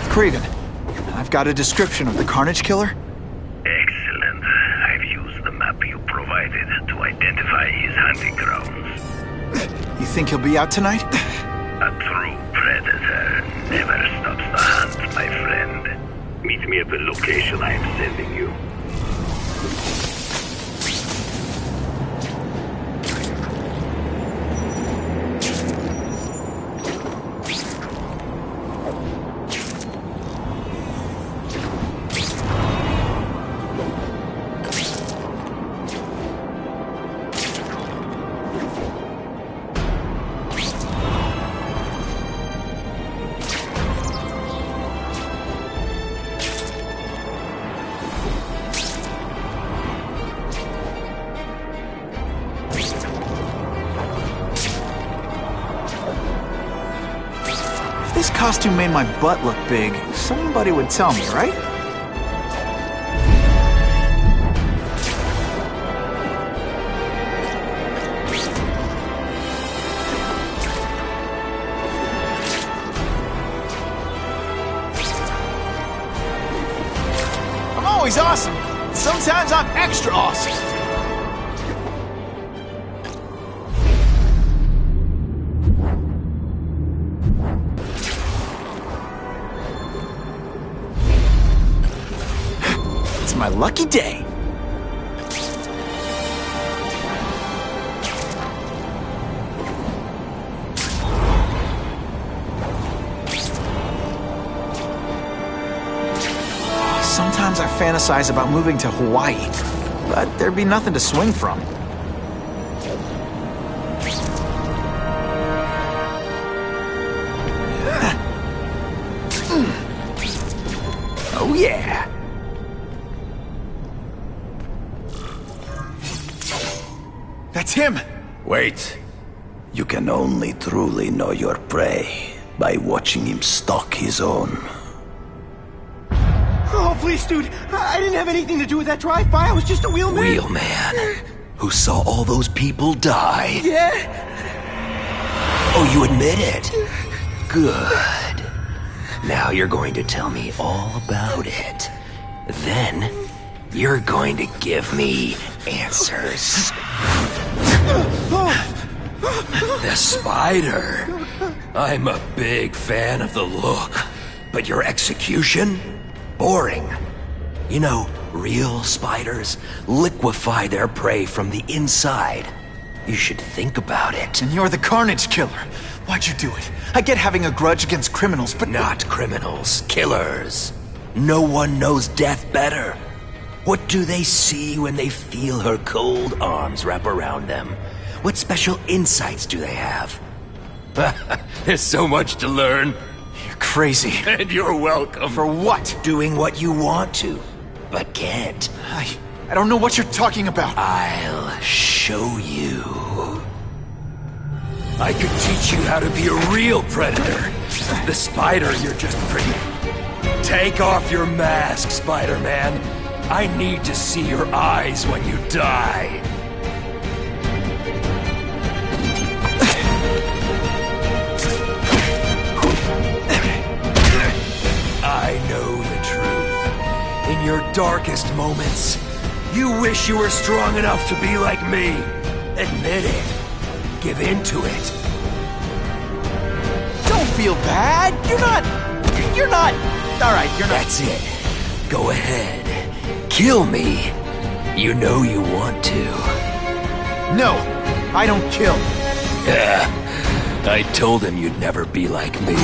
Craven, I've got a description of the Carnage Killer. Excellent. I've used the map you provided to identify his hunting grounds. You think he'll be out tonight? A true predator never stops the hunt, my friend. Meet me at the location I am sending you. This costume made my butt look big. Somebody would tell me, right? I'm always awesome. Sometimes I'm extra awesome. My lucky day. Sometimes I fantasize about moving to Hawaii, but there'd be nothing to swing from. Oh yeah. That's him! Wait. You can only truly know your prey by watching him stalk his own. Oh, please, dude. I didn't have anything to do with that drive-by. I was just a wheelman. Wheelman? Who saw all those people die? Yeah? Oh, you admit it? Good. Now you're going to tell me all about it. Then, you're going to give me answers. The spider. I'm a big fan of the look, but your execution? Boring. You know, real spiders liquefy their prey from the inside. You should think about it. And you're the Carnage Killer. Why'd you do it? I get having a grudge against criminals, but... Not criminals, killers. No one knows death better. What do they see when they feel her cold arms wrap around them? What special insights do they have? There's so much to learn. You're crazy. And you're welcome. For what? Doing what you want to, but can't. I don't know what you're talking about. I'll show you. I could teach you how to be a real predator. The spider, you're just pretty. Take off your mask, Spider-Man. I need to see your eyes when you die. I know the truth. In your darkest moments, you wish you were strong enough to be like me. Admit it. give in to it. Don't feel bad. You're not... All right, you're not... That's it. Go ahead. Kill me. You know you want to. No, I don't kill. I told him you'd never be like me.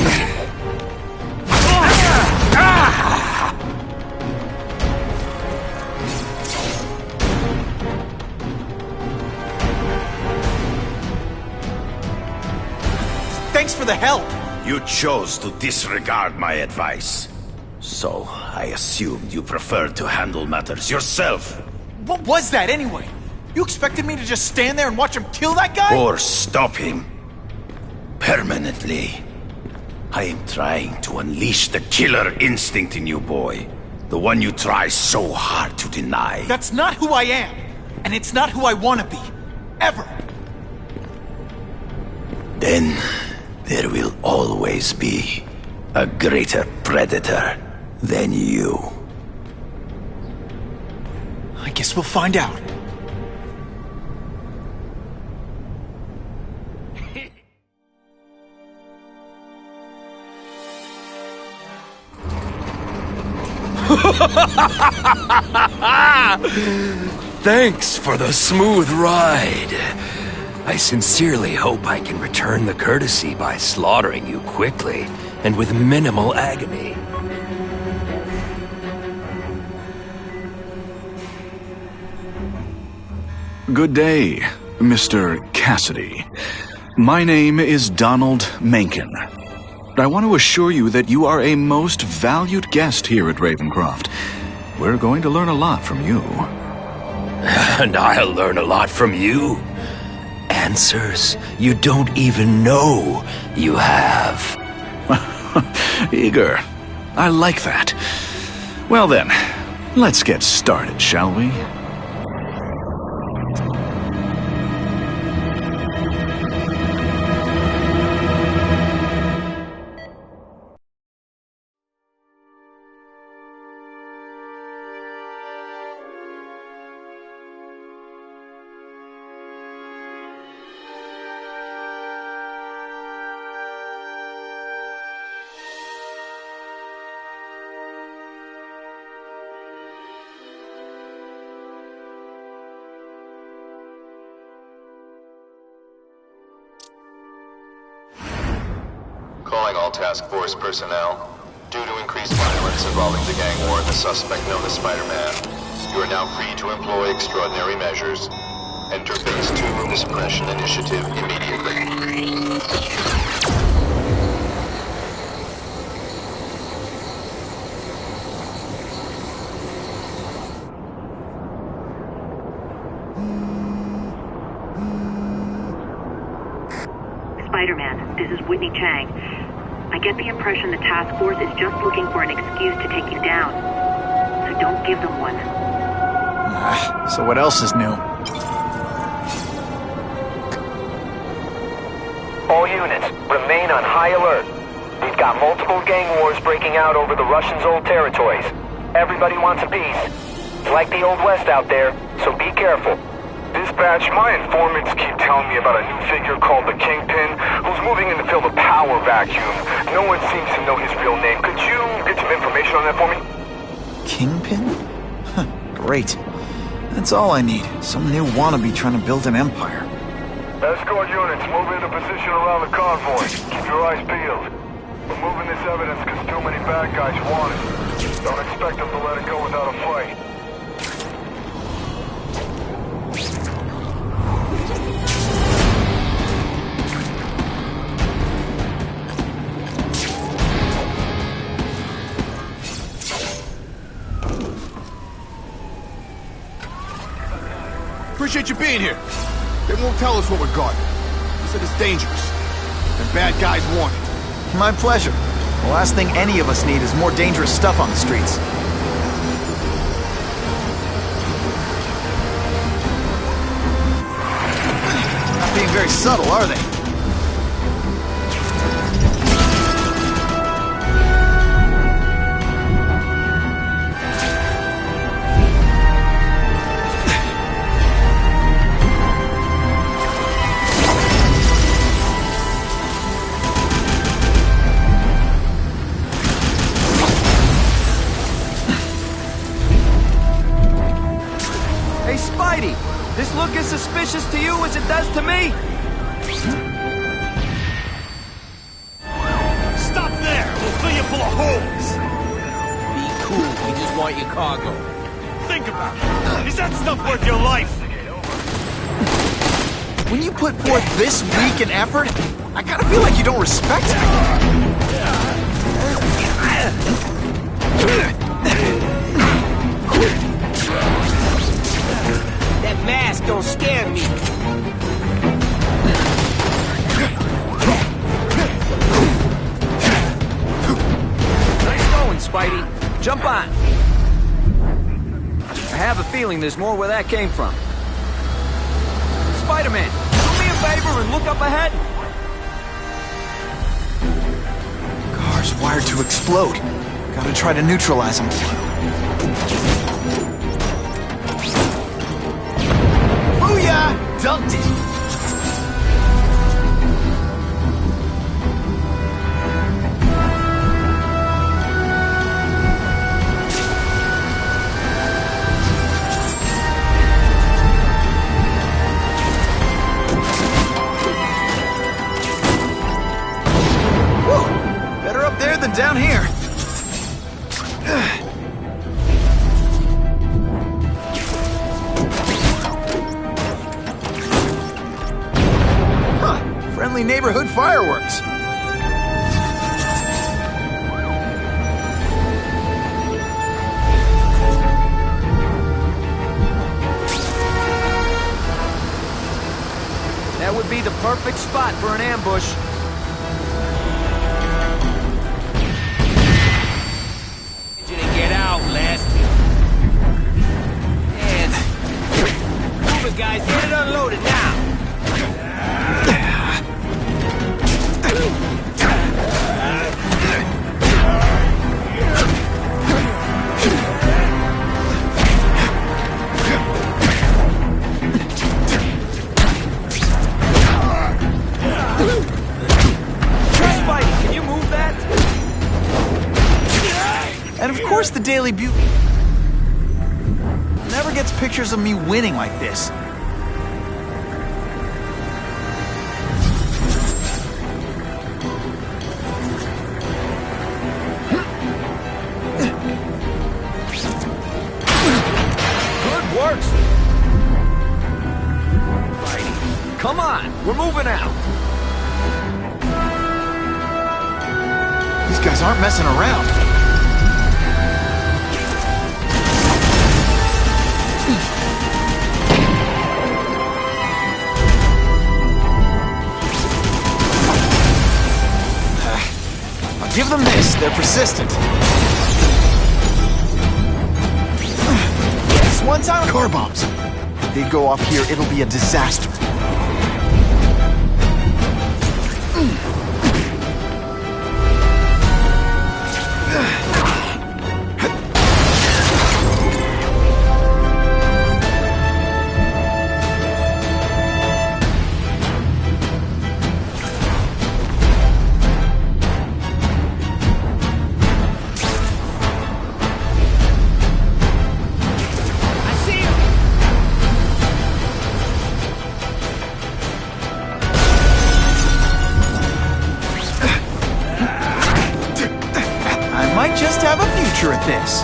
Thanks for the help. You chose to disregard my advice. So, I assumed you preferred to handle matters yourself. What was that anyway? You expected me to just stand there and watch him kill that guy? Or stop him. Permanently. I am trying to unleash the killer instinct in you, boy. The one you try so hard to deny. That's not who I am. And it's not who I want to be. Ever. Then, there will always be a greater predator than you. I guess we'll find out. Thanks for the smooth ride. I sincerely hope I can return the courtesy by slaughtering you quickly and with minimal agony. Good day, Mr. Cassidy. My name is Donald Mencken. I want to assure you that you are a most valued guest here at Ravencroft. We're going to learn a lot from you. And I'll learn a lot from you. Answers you don't even know you have. Eager. I like that. Well then, let's get started, shall we? Calling all task force personnel. Due to increased violence involving the gang war and the suspect known as Spider-Man, you are now free to employ extraordinary measures. Enter Phase 2 of the Suppression Initiative immediately. Spider-Man, this is Whitney Chang. I get the impression the task force is just looking for an excuse to take you down. So don't give them one. So what else is new? All units, remain on high alert. We've got multiple gang wars breaking out over the Russians' old territories. Everybody wants a piece. It's like the Old West out there, so be careful. Dispatch, my informants keep telling me about a new figure called the Kingpin, who's moving in to fill the power vacuum. No one seems to know his real name. Could you get some information on that for me? Kingpin? Huh, great. That's all I need. Some new wannabe trying to build an empire. Escort units, move into position around the convoy. Keep your eyes peeled. We're moving this evidence because too many bad guys want it. Don't expect them to let it go without a fight. Appreciate you being here. They won't tell us what we're guarding. They said it's dangerous. And bad guys want it. My pleasure. The last thing any of us need is more dangerous stuff on the streets. Not being very subtle, are they? it does to me? Stop there! We'll fill you full of holes! Be cool, we just want your cargo. Think about it. Is that stuff worth your life? When you put forth this week in effort, I kind of feel like you don't respect me. That mask don't scare me. Nice going, Spidey. Jump on. I have a feeling there's more where that came from. Spider-Man, do me a favor and look up ahead. Car's wired to explode. Gotta try to neutralize them. Booyah! Dunked it! Whew! Better up there than down here. Friendly neighborhood fireworks. That would be the perfect spot for an ambush. Get out, Les. And move it, guys. Get it unloaded now. Spidey, can you move that? And of course the Daily Bugle never gets pictures of me winning like this. Good work. Spidey, come on, we're moving out. These guys aren't messing around. I'll give them this. They're persistent. This one time, car bombs. If they go off here, it'll be a disaster. Have a future at this.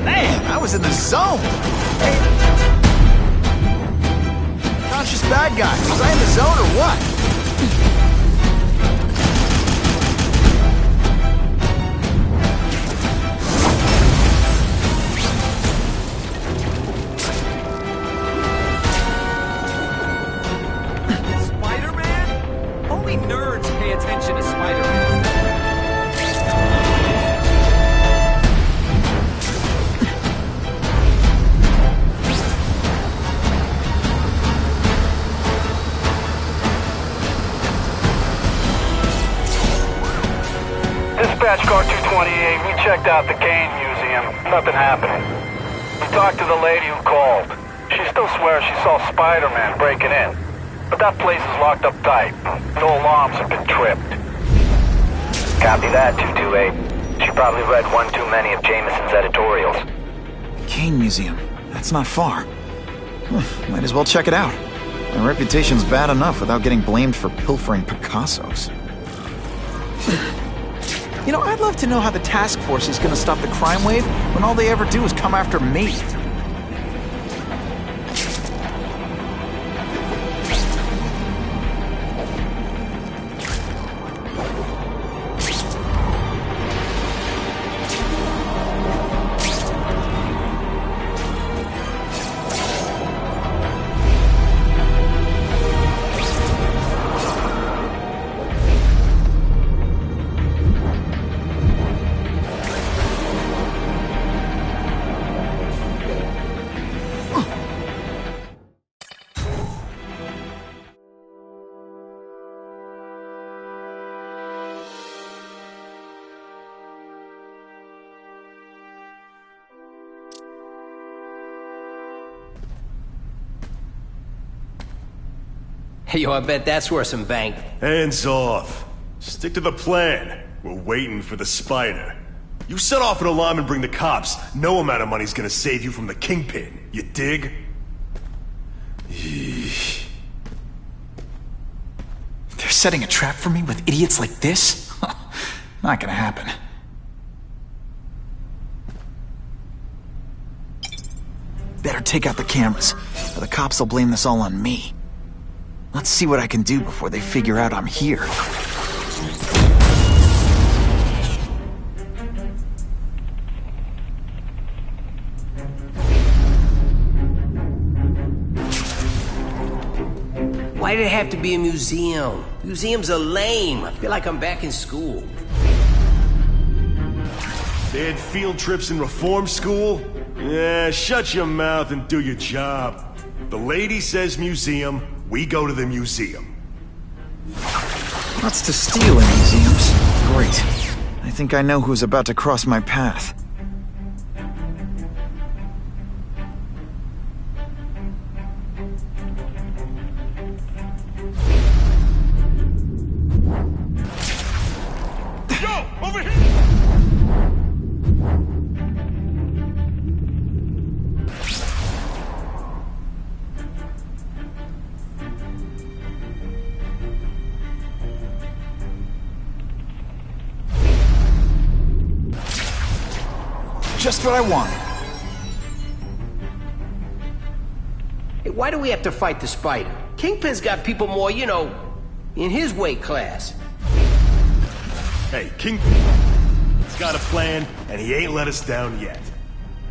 Man, I was in the zone. Hey. Conscious bad guy. Was I in the zone or what? Dispatch car 228, we checked out the Kane Museum. Nothing happening. We talked to the lady who called. She still swears she saw Spider-Man breaking in. But that place is locked up tight. No alarms have been tripped. Copy that, 228. She probably read one too many of Jameson's editorials. Kane Museum. That's not far. Might as well check it out. My reputation's bad enough without getting blamed for pilfering Picassos. You know, I'd love to know how the task force is gonna stop the crime wave when all they ever do is come after me. Hey, yo, I bet that's worth some bank. Hands off. Stick to the plan. We're waiting for the spider. You set off an alarm and bring the cops. No amount of money's gonna save you from the kingpin. You dig? They're setting a trap for me with idiots like this? Not gonna happen. Better take out the cameras, or the cops will blame this all on me. Let's see what I can do before they figure out I'm here. Why did it have to be a museum? Museums are lame. I feel like I'm back in school. They had field trips in reform school? Yeah, shut your mouth and do your job. The lady says museum, we go to the museum. Lots to steal in museums. Great. I think I know who's about to cross my path. Yo, over here! Just what I wanted. Hey, why do we have to fight the spider? Kingpin's got people more, you know, in his weight class. Hey, Kingpin, he's got a plan, and he ain't let us down yet.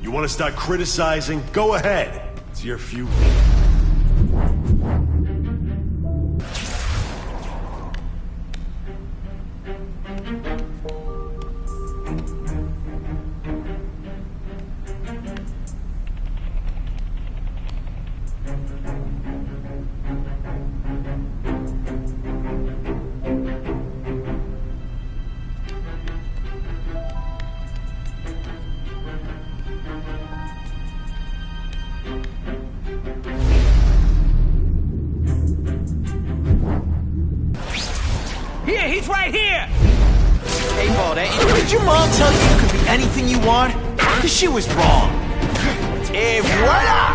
You want to start criticizing? Go ahead. It's your future. Here, he's right here! Hey, Bald, did your mom tell you you could be anything you want? Because she was wrong. Et voila!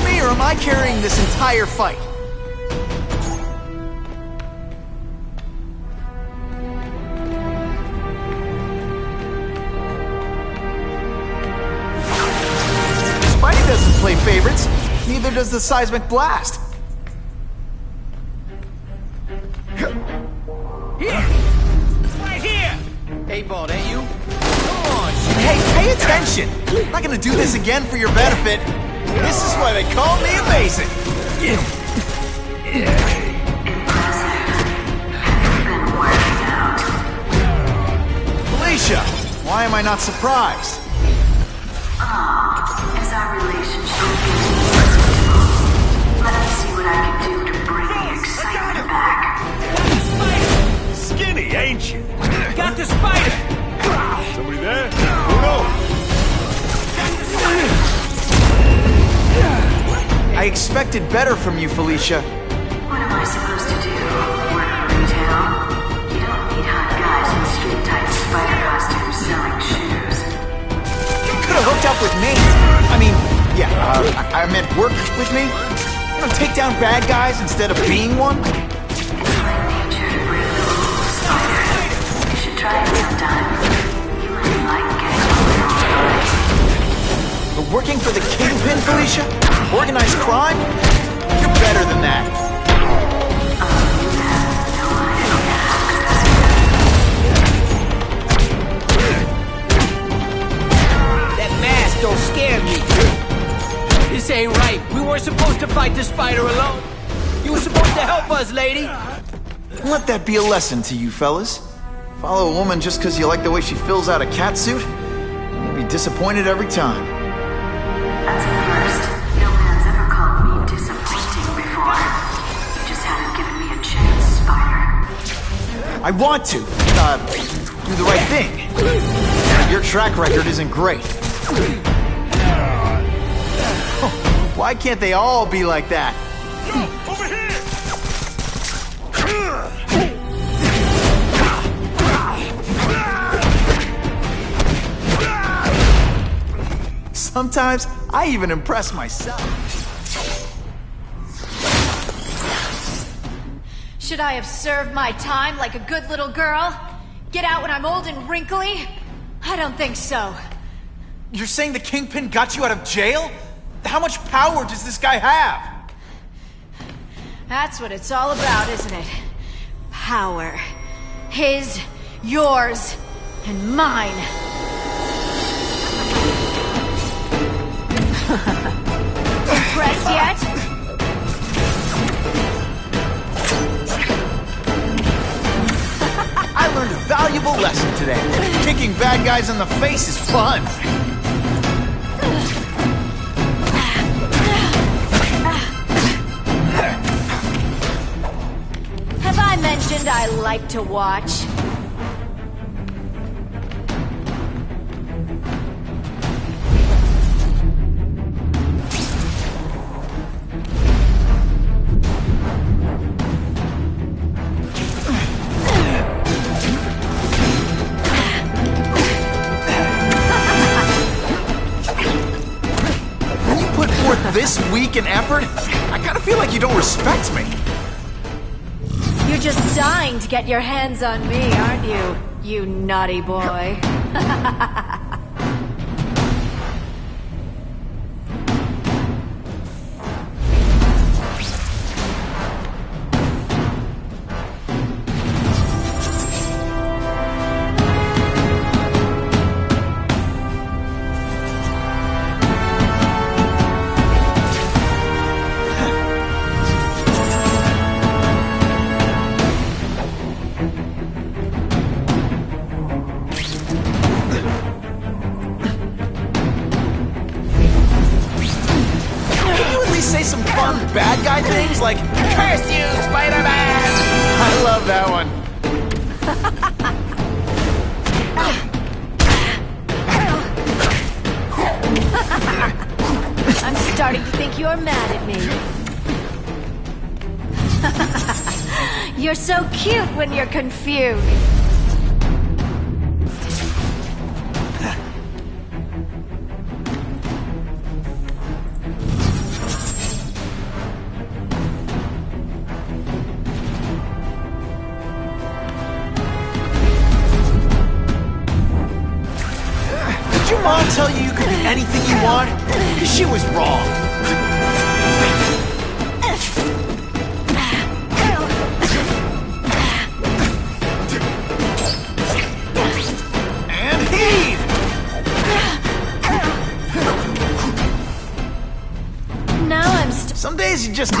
Me, or am I carrying this entire fight? Spidey doesn't play favorites. Neither does the seismic blast. Here! Right here! Hey, Bald, ain't you? Come on, hey, pay attention! I'm not gonna do this again for your benefit. This is why they call me amazing. Felicia, why am I not surprised? As our relationship continues, let me see what I can do to bring the excitement back. Skinny, ain't you? Got the spider! Somebody there? Oh no! I expected better from you, Felicia. What am I supposed to do? Work retail? You don't need hot guys in the streets I meant work with me? You know, take down bad guys instead of being one? It's like nature to break the rules, Spider. You should try it sometime. You might like getting But working for the Kingpin, Felicia? Organized crime? You're better than that. That mask don't scare me. This ain't right. We weren't supposed to fight the spider alone. You were supposed to help us, lady. Let that be a lesson to you fellas. Follow a woman just because you like the way she fills out a catsuit? You'll be disappointed every time. That's a first. No man's ever called me disappointing before. You just haven't given me a chance, Spider. I want to, do the right thing. Your track record isn't great. Why can't they all be like that? No, over here! Sometimes I even impress myself. Should I have served my time like a good little girl? Get out when I'm old and wrinkly? I don't think so. You're saying the Kingpin got you out of jail? How much power does this guy have? That's what it's all about, isn't it? Power. His, yours, and mine. Impressed yet? I learned a valuable lesson today. Kicking bad guys in the face is fun. Have I mentioned I like to watch? This week in effort? I kinda feel like you don't respect me. You're just dying to get your hands on me, aren't you? You naughty boy. Bad guy things like, curse you, Spider-Man! I love that one. I'm starting to think you're mad at me. You're so cute when you're confused. Did your mom tell you you could do anything you want? She was wrong. And heave! Now I'm some days you just...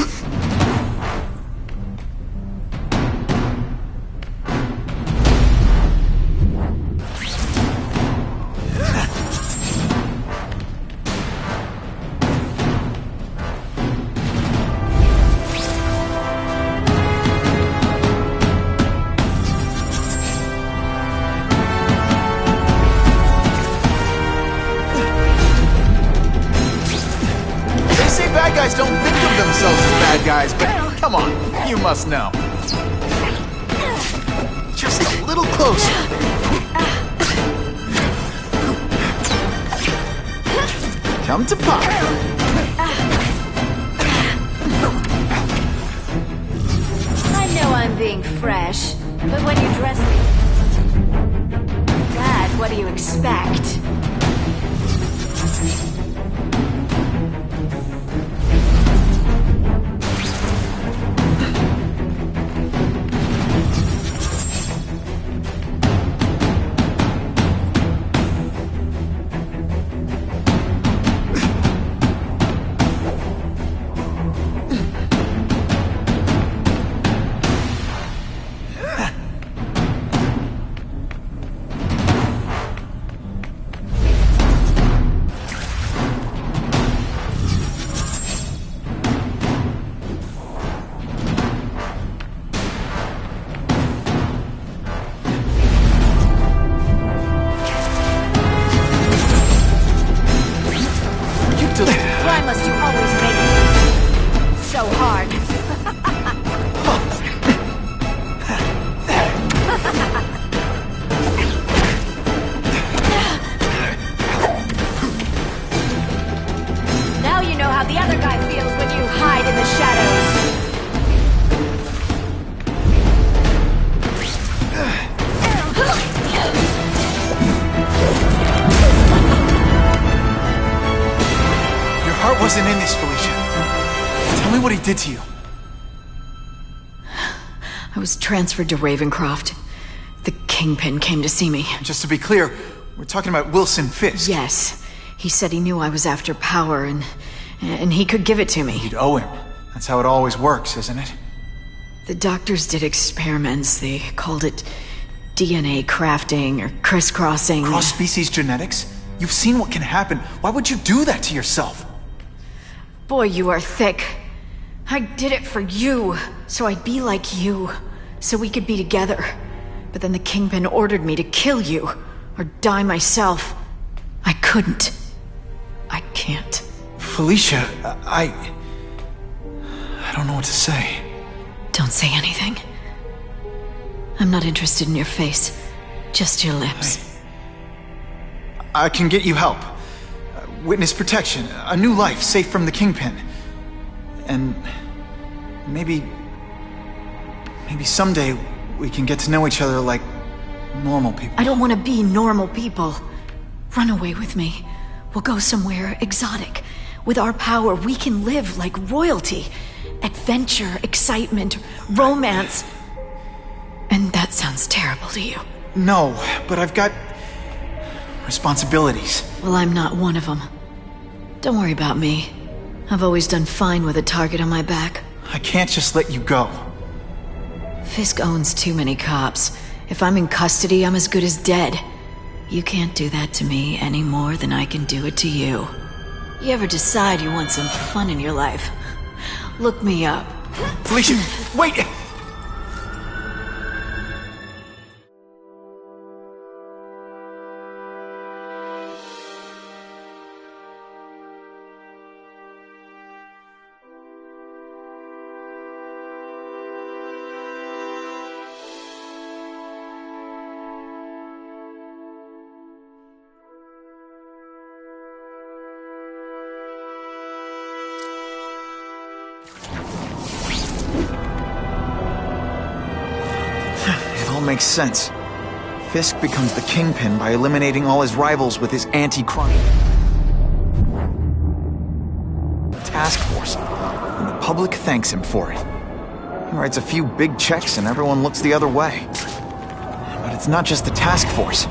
Bad guys don't think of themselves as bad guys, but come on, you must know. Just a little closer. Come to Pop. fun being fresh, but when you dress that, what do you expect? Why must you always make it so hard? Now you know how the other guy feels when you hide in the shadows. Heart wasn't in this, Felicia. Tell me what he did to you. I was transferred to Ravencroft. The Kingpin came to see me. Just to be clear, we're talking about Wilson Fisk. Yes. He said he knew I was after power and he could give it to me. You'd owe him. That's how it always works, isn't it? The doctors did experiments. They called it DNA crafting or crisscrossing. Cross-species genetics? You've seen what can happen. Why would you do that to yourself? Boy, you are thick. I did it for you, so I'd be like you, so we could be together. But then the Kingpin ordered me to kill you, or die myself. I couldn't. I can't. Felicia, I don't know what to say. Don't say anything. I'm not interested in your face, just your lips. I can get you help. Witness protection, a new life safe from the Kingpin. And maybe someday we can get to know each other like normal people. I don't want to be normal people. Run away with me. We'll go somewhere exotic. With our power, we can live like royalty. Adventure, excitement, romance. And that sounds terrible to you. No, but I've got responsibilities. Well, I'm not one of them. Don't worry about me. I've always done fine with a target on my back. I can't just let you go. Fisk owns too many cops. If I'm in custody, I'm as good as dead. You can't do that to me any more than I can do it to you. You ever decide you want some fun in your life? Look me up. Felicia, wait! Makes sense. Fisk becomes the Kingpin by eliminating all his rivals with his anti-crime task force, and the public thanks him for it. He writes a few big checks and everyone looks the other way. But it's not just the task force.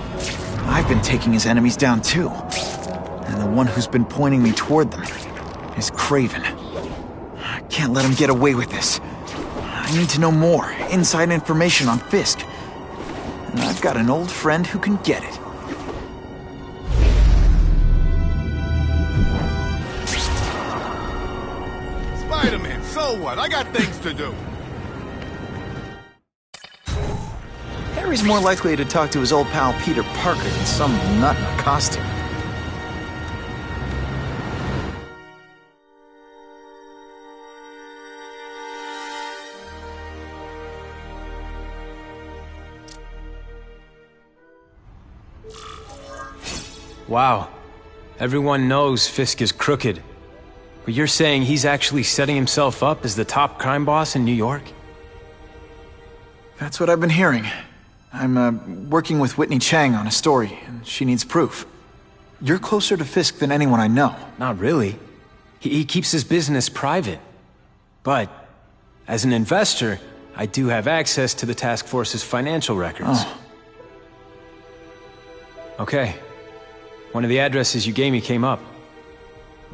I've been taking his enemies down too. And the one who's been pointing me toward them is Kraven. I can't let him get away with this. I need to know more, inside information on Fisk. And I've got an old friend who can get it. Spider-Man, so what? I got things to do. Harry's more likely to talk to his old pal Peter Parker than some nut in a costume. Wow. Everyone knows Fisk is crooked. But you're saying he's actually setting himself up as the top crime boss in New York? That's what I've been hearing. I'm working with Whitney Chang on a story, and she needs proof. You're closer to Fisk than anyone I know. Not really. He keeps his business private. But, as an investor, I do have access to the task force's financial records. Oh. Okay. One of the addresses you gave me came up.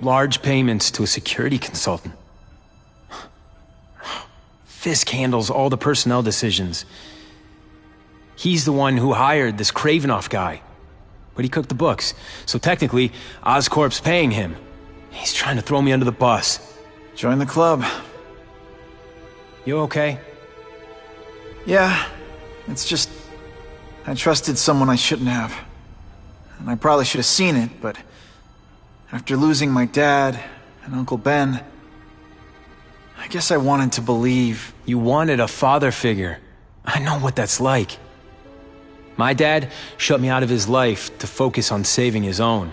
Large payments to a security consultant. Fisk handles all the personnel decisions. He's the one who hired this Kravinoff guy. But he cooked the books, so technically, Oscorp's paying him. He's trying to throw me under the bus. Join the club. You okay? Yeah, it's just... I trusted someone I shouldn't have. And I probably should have seen it, but... after losing my dad and Uncle Ben... I guess I wanted to believe... You wanted a father figure. I know what that's like. My dad shut me out of his life to focus on saving his own.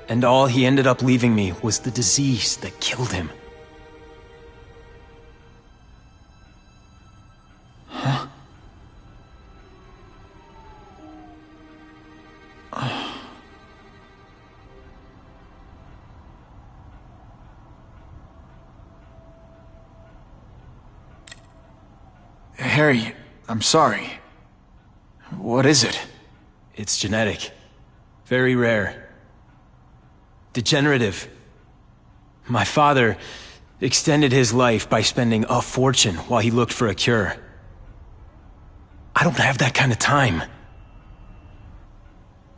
And all he ended up leaving me was the disease that killed him. Huh? Harry, I'm sorry. What is it? It's genetic. Very rare. Degenerative. My father extended his life by spending a fortune while he looked for a cure. I don't have that kind of time.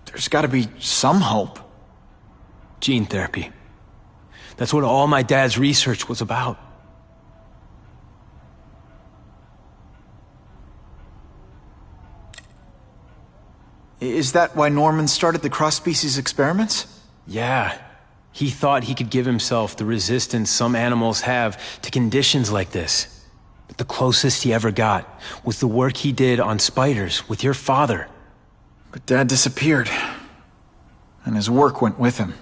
There's gotta be some hope. Gene therapy. That's what all my dad's research was about. Is that why Norman started the cross-species experiments? Yeah. He thought he could give himself the resistance some animals have to conditions like this. But the closest he ever got was the work he did on spiders with your father. But Dad disappeared. And his work went with him.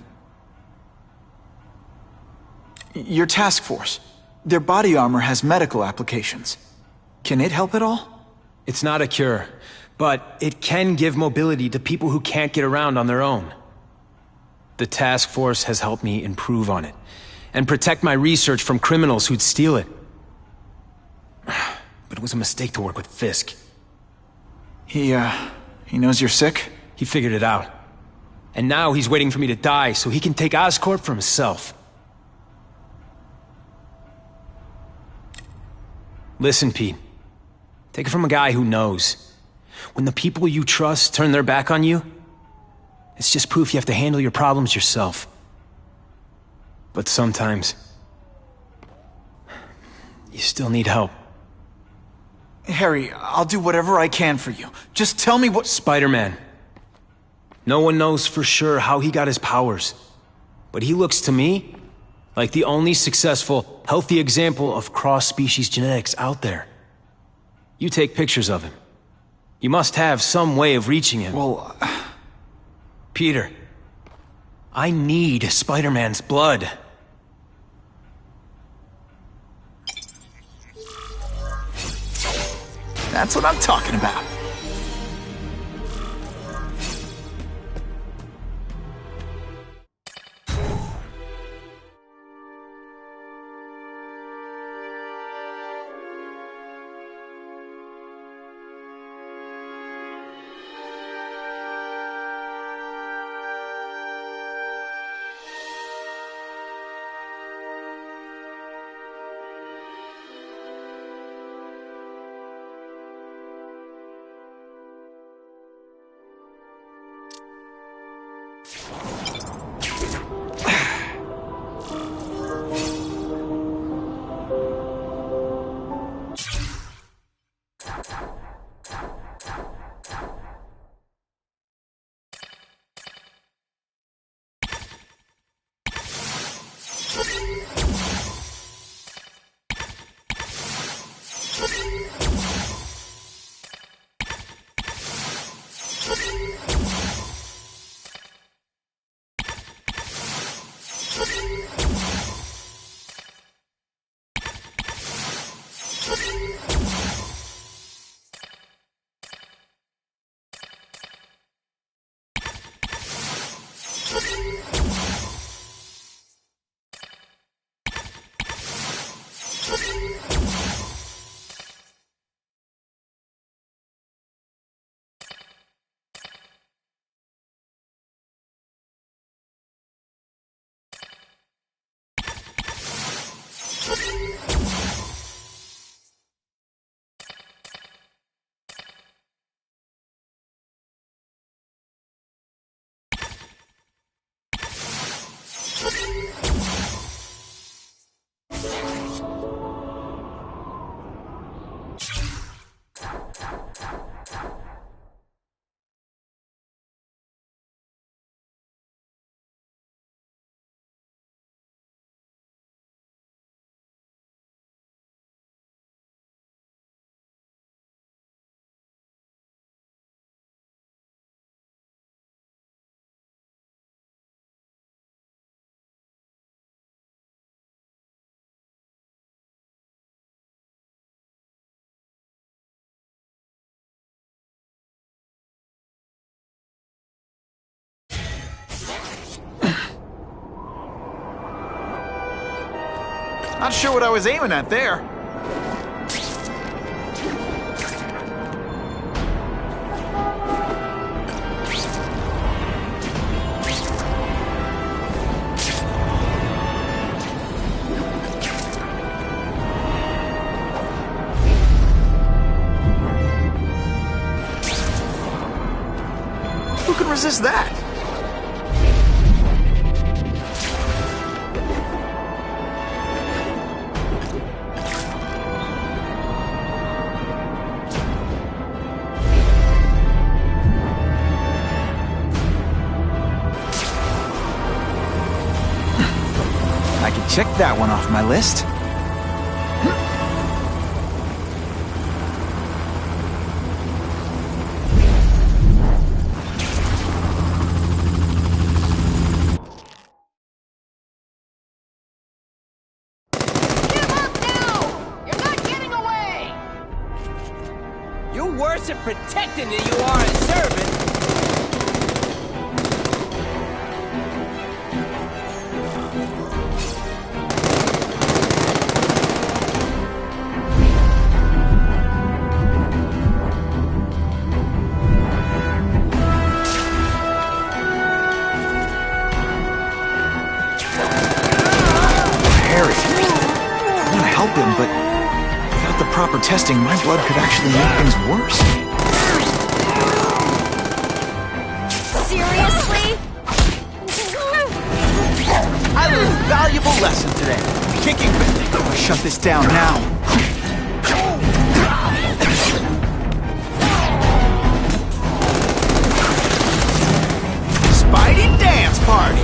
Your task force. Their body armor has medical applications. Can it help at all? It's not a cure. But it can give mobility to people who can't get around on their own. The task force has helped me improve on it, and protect my research from criminals who'd steal it. But it was a mistake to work with Fisk. He knows you're sick? He figured it out. And now he's waiting for me to die so he can take Oscorp for himself. Listen, Pete. Take it from a guy who knows. When the people you trust turn their back on you, it's just proof you have to handle your problems yourself. But sometimes, you still need help. Harry, I'll do whatever I can for you. Just tell me what— Spider-Man. No one knows for sure how he got his powers. But he looks to me like the only successful, healthy example of cross-species genetics out there. You take pictures of him. You must have some way of reaching him. Well... Peter, I need Spider-Man's blood. That's what I'm talking about. Not sure what I was aiming at there. Who can resist that? I can check that one off my list. You're worse at protecting than you are at serving. Harry, I want to help him, but without the proper testing, my blood could actually make things worse. Seriously? I learned a valuable lesson today. Kicking. I'm gonna shut this down now. Spidey dance party.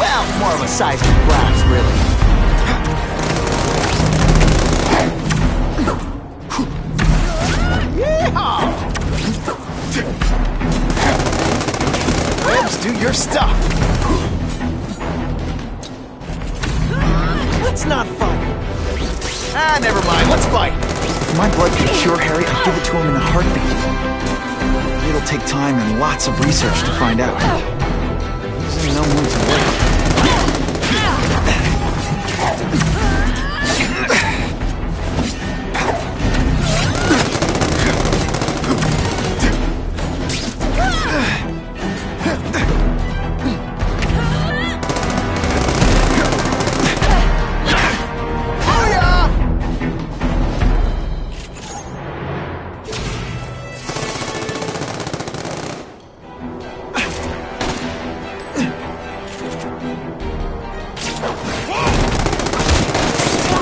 Well, more of a seismic blast, really. Webs, do your stuff. Let's not fight. Ah, never mind. Let's fight. If my blood could cure Harry, I'd give it to him in a heartbeat. It'll take time and lots of research to find out. He's in no mood to wait.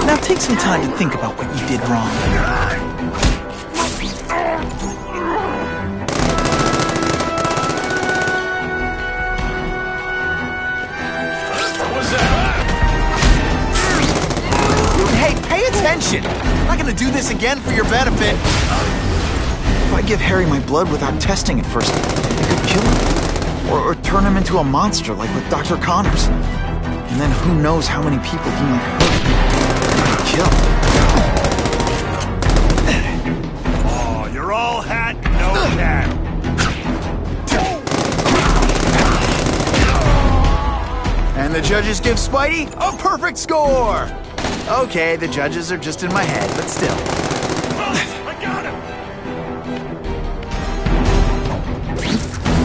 Now take some time to think about what you did wrong. Hey, pay attention! I'm not gonna do this again for your benefit. If I give Harry my blood without testing it first, it could kill him. Or turn him into a monster like with Dr. Connors. And then who knows how many people he might hurt. Kill. Oh, you're all hat, no cat. And the judges give Spidey a perfect score! Okay, the judges are just in my head, but still. I got him!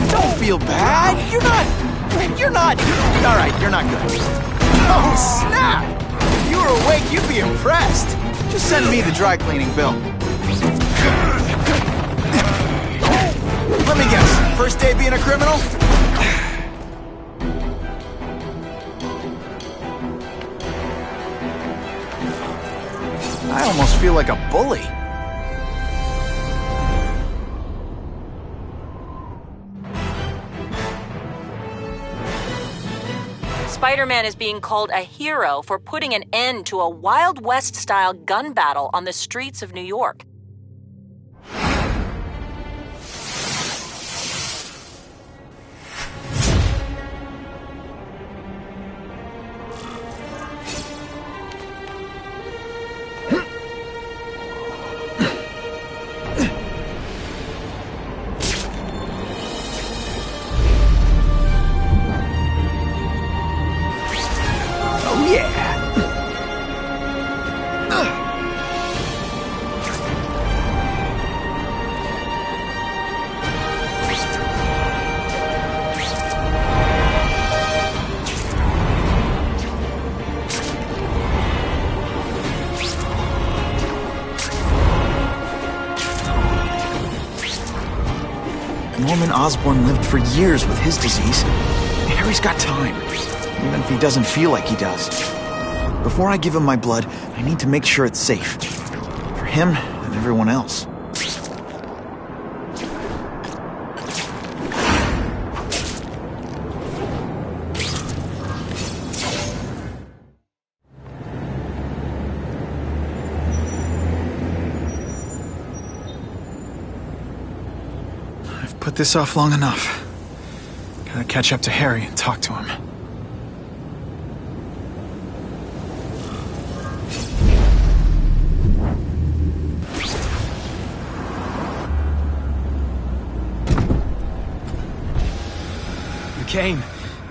Don't feel bad! You're not... Alright, you're not good. Oh, snap! If you were awake, you'd be impressed. Just send me the dry cleaning bill. Let me guess, first day being a criminal? I almost feel like a bully. Spider-Man is being called a hero for putting an end to a Wild West-style gun battle on the streets of New York. Norman Osborn lived for years with his disease. Harry's got time, even if he doesn't feel like he does. Before I give him my blood, I need to make sure it's safe. For him and everyone else. Put this off long enough. Gotta catch up to Harry and talk to him. You came.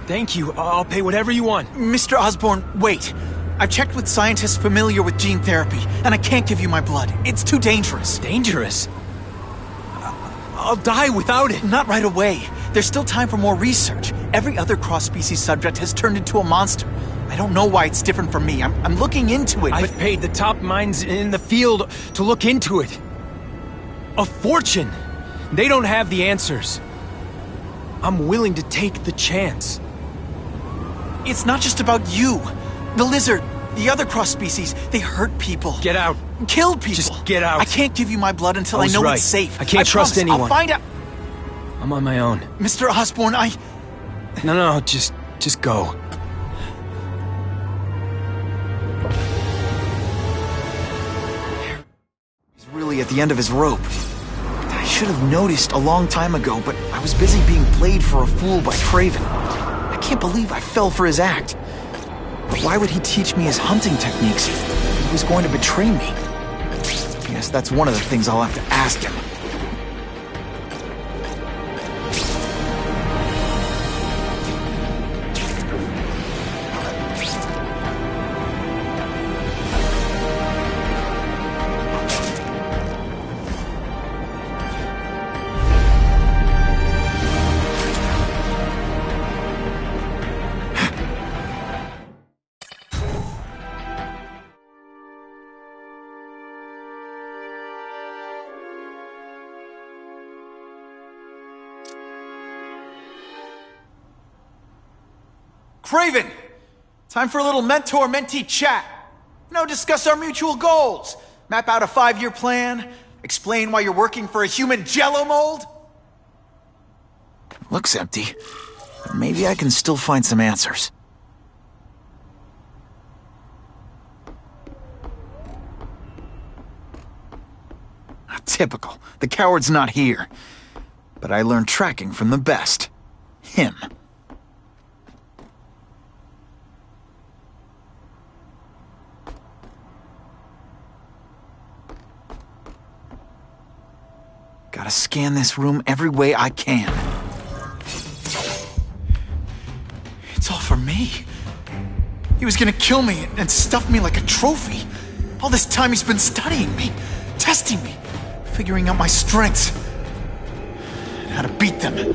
Thank you. I'll pay whatever you want. Mr. Osborn, wait. I've checked with scientists familiar with gene therapy, and I can't give you my blood. It's too dangerous. Dangerous? I'll die without it. Not right away. There's still time for more research. Every other cross-species subject has turned into a monster. I don't know why it's different from me. I'm looking into it, I've paid the top minds in the field to look into it. A fortune. They don't have the answers. I'm willing to take the chance. It's not just about you. The lizard, the other cross-species, they hurt people. Get out. Kill people. Just get out. I can't give you my blood until I know it's safe. I can't trust anyone. I'll find out. I'm on my own. Mr. Osborn, No, just go. He's really at the end of his rope. I should have noticed a long time ago, but I was busy being played for a fool by Kraven. I can't believe I fell for his act. But why would he teach me his hunting techniques if he was going to betray me? I guess that's one of the things I'll have to ask him. Kraven! Time for a little mentor-mentee chat. Discuss our mutual goals. Map out a 5-year plan. Explain why you're working for a human jello mold. Looks empty. But maybe I can still find some answers. Typical. The coward's not here. But I learned tracking from the best. Him. Gotta scan this room every way I can. It's all for me. He was gonna kill me and stuff me like a trophy. All this time he's been studying me, testing me, figuring out my strengths, and how to beat them. And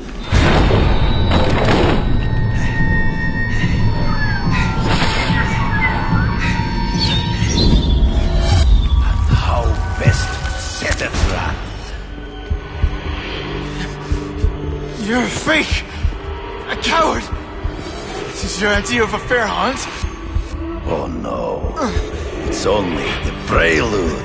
how best set a trap. You're a fake! A coward! This is your idea of a fair hunt? Oh no. It's only the prelude.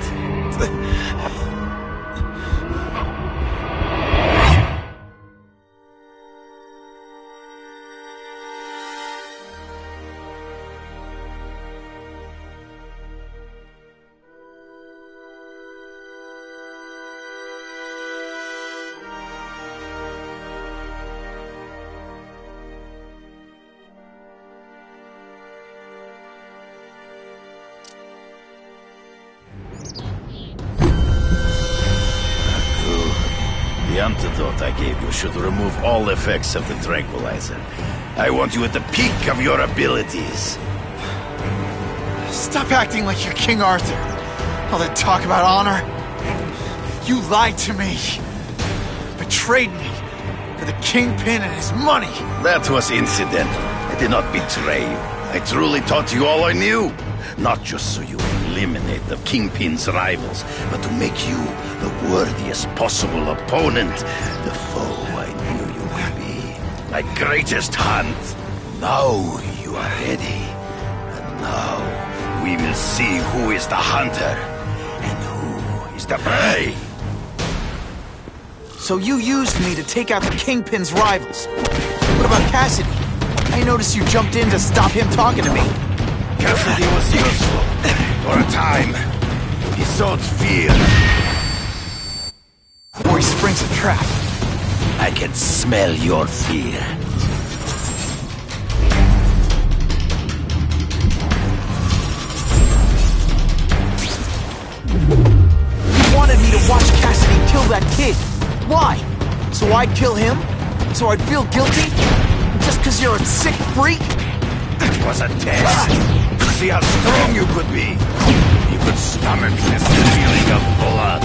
The antidote I gave you should remove all effects of the tranquilizer. I want you at the peak of your abilities. Stop acting like you're King Arthur. All that talk about honor. You lied to me. Betrayed me. For the Kingpin and his money. That was incidental. I did not betray you. I truly taught you all I knew. Not just so you eliminate the Kingpin's rivals, but to make you the worthiest possible opponent. The foe I my greatest hunt. Now you are ready. And now we will see who is the hunter and who is the prey. So you used me to take out the Kingpin's rivals. What about Cassidy? I noticed you jumped in to stop him talking to me. Cassidy was useful for a time. He sowed fear. Or he springs a trap. I can smell your fear. You wanted me to watch Cassidy kill that kid. Why? So I'd kill him? So I'd feel guilty? Just because you're a sick freak? It was a test. To see how strong you could be. You could stomach this feeling of blood.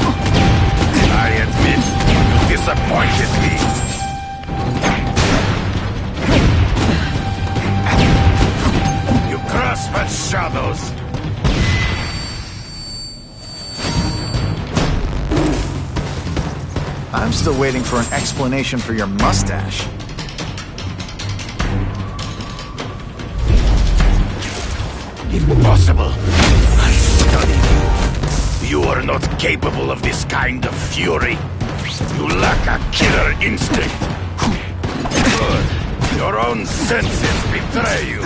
I admit, you disappointed me. You grasp at shadows. I'm still waiting for an explanation for your mustache. Impossible. I studied you. You are not capable of this kind of fury. You lack a killer instinct. Good. Your own senses betray you.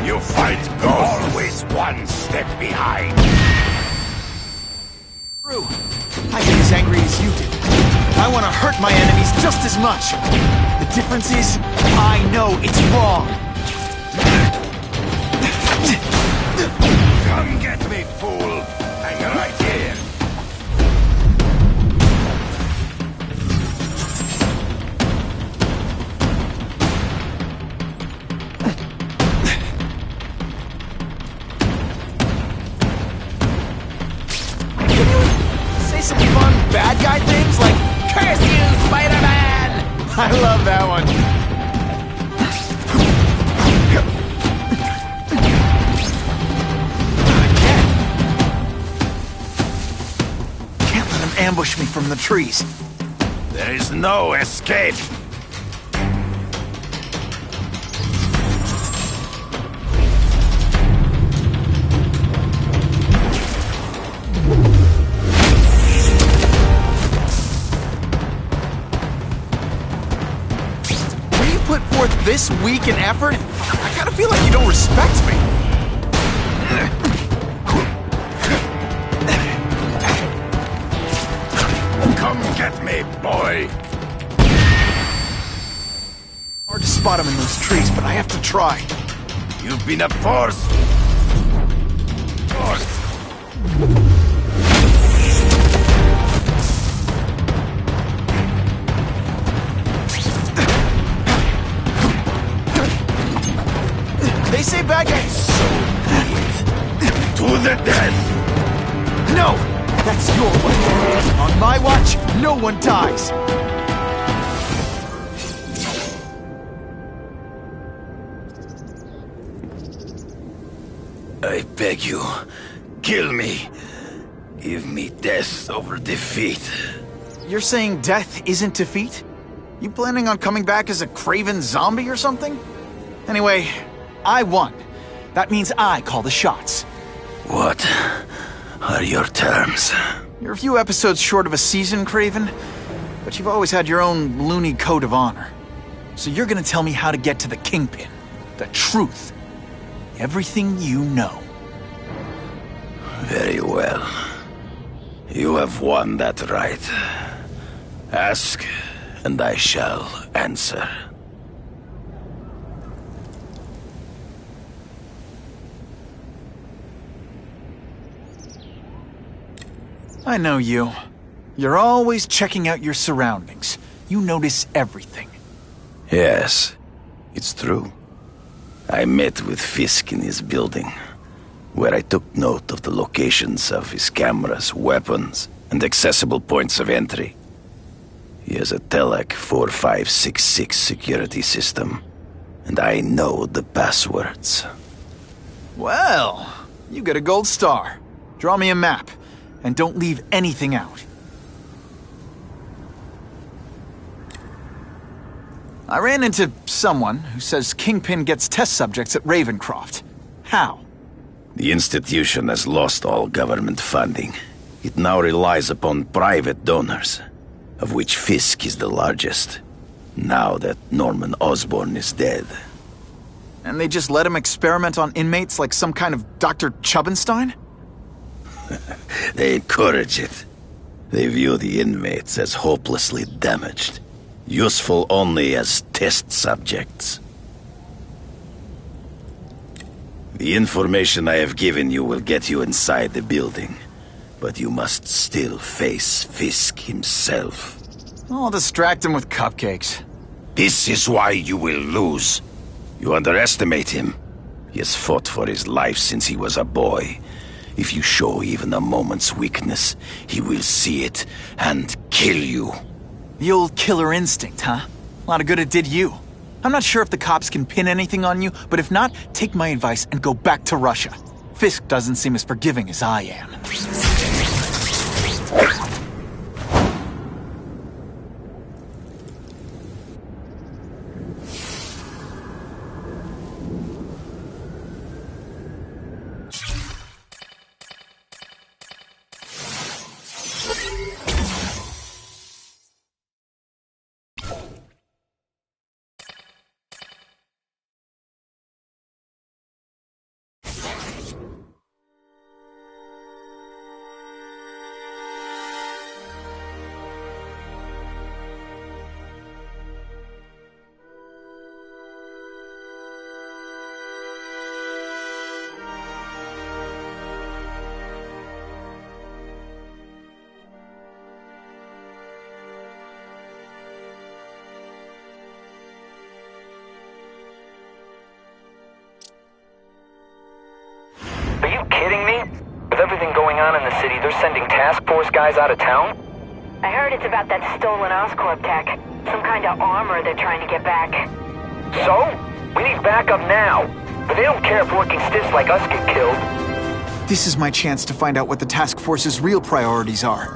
You fight ghosts always one step behind. True. I get as angry as you do. I want to hurt my enemies just as much. The difference is, I know it's wrong. Come get me, fool. I'm right here. Say some fun bad guy things like, "Curse you, Spider-Man!" I love that one. Can't let him ambush me from the trees. There is no escape. Put forth this week in effort? I kinda feel like you don't respect me. Come get me, boy. Hard to spot him in those trees, but I have to try. You've been a force. They say bad guys. So be it. To the death. No! That's your way. On my watch, no one dies. I beg you, kill me. Give me death over defeat. You're saying death isn't defeat? You planning on coming back as a craven zombie or something? Anyway, I won. That means I call the shots. What are your terms? You're a few episodes short of a season, Craven, but you've always had your own loony code of honor. So you're gonna tell me how to get to the Kingpin. The truth. Everything you know. Very well. You have won that right. Ask, and I shall answer. I know you. You're always checking out your surroundings. You notice everything. Yes, it's true. I met with Fisk in his building, where I took note of the locations of his cameras, weapons, and accessible points of entry. He has a Telec 4566 security system, and I know the passwords. Well, you get a gold star. Draw me a map, and don't leave anything out. I ran into someone who says Kingpin gets test subjects at Ravencroft. How? The institution has lost all government funding. It now relies upon private donors, of which Fisk is the largest, now that Norman Osborn is dead. And they just let him experiment on inmates like some kind of Dr. Chubbenstein? They encourage it. They view the inmates as hopelessly damaged, useful only as test subjects. The information I have given you will get you inside the building, but you must still face Fisk himself. I'll distract him with cupcakes. This is why you will lose. You underestimate him. He has fought for his life since he was a boy. If you show even a moment's weakness, he will see it and kill you. The old killer instinct, huh? A lot of good it did you. I'm not sure if the cops can pin anything on you, but if not, take my advice and go back to Russia. Fisk doesn't seem as forgiving as I am. Kidding me? With everything going on in the city, they're sending task force guys out of town? I heard it's about that stolen Oscorp tech. Some kind of armor they're trying to get back. So? We need backup now. But they don't care if working stiffs like us get killed. This is my chance to find out what the task force's real priorities are.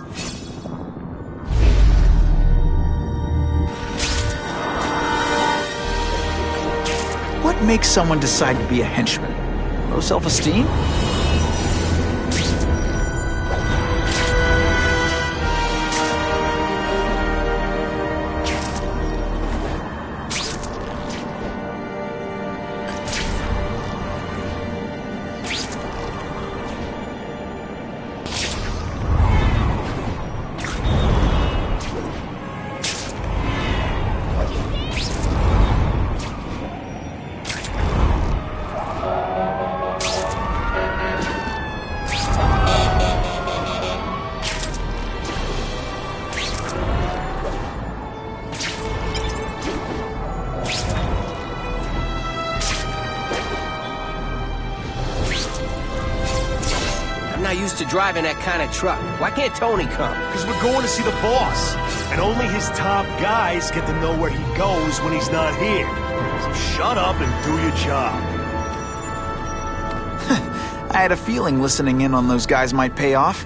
What makes someone decide to be a henchman? Low self-esteem? Used to driving that kind of truck. Why can't Tony come? Because we're going to see the boss. And only his top guys get to know where he goes when he's not here. So shut up and do your job. I had a feeling listening in on those guys might pay off.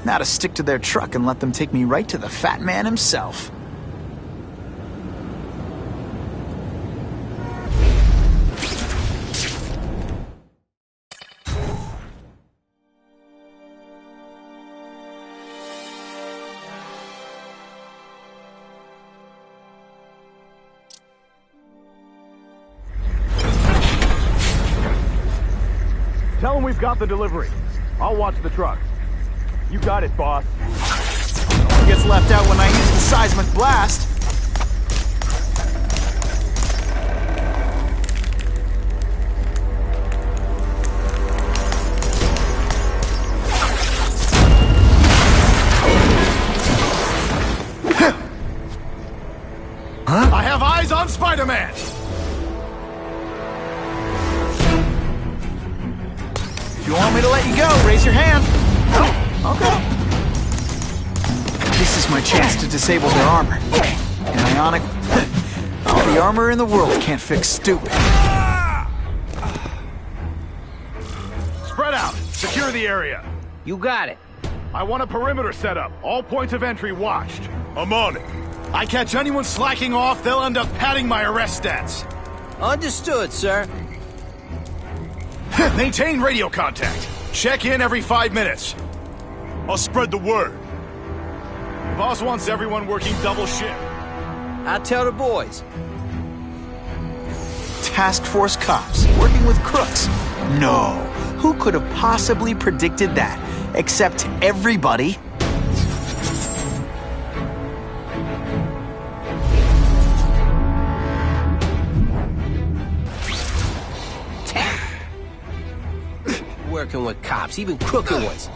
Now to stick to their truck and let them take me right to the fat man himself. Tell him we've got the delivery. I'll watch the truck. You got it, boss. No one gets left out when I use the seismic blast. Huh? I have eyes on Spider-Man! If you want me to let you go, raise your hand. Okay. This is my chance to disable their armor. And Ionic, all the armor in the world can't fix stupid. Spread out. Secure the area. You got it. I want a perimeter set up. All points of entry watched. I'm on it. I catch anyone slacking off, they'll end up padding my arrest stats. Understood, sir. Maintain radio contact. Check in every 5 minutes. I'll spread the word. The boss wants everyone working double shift. I'll tell the boys. Task Force cops working with crooks. No. Who could have possibly predicted that? Except everybody. Working with cops, even crooked ones.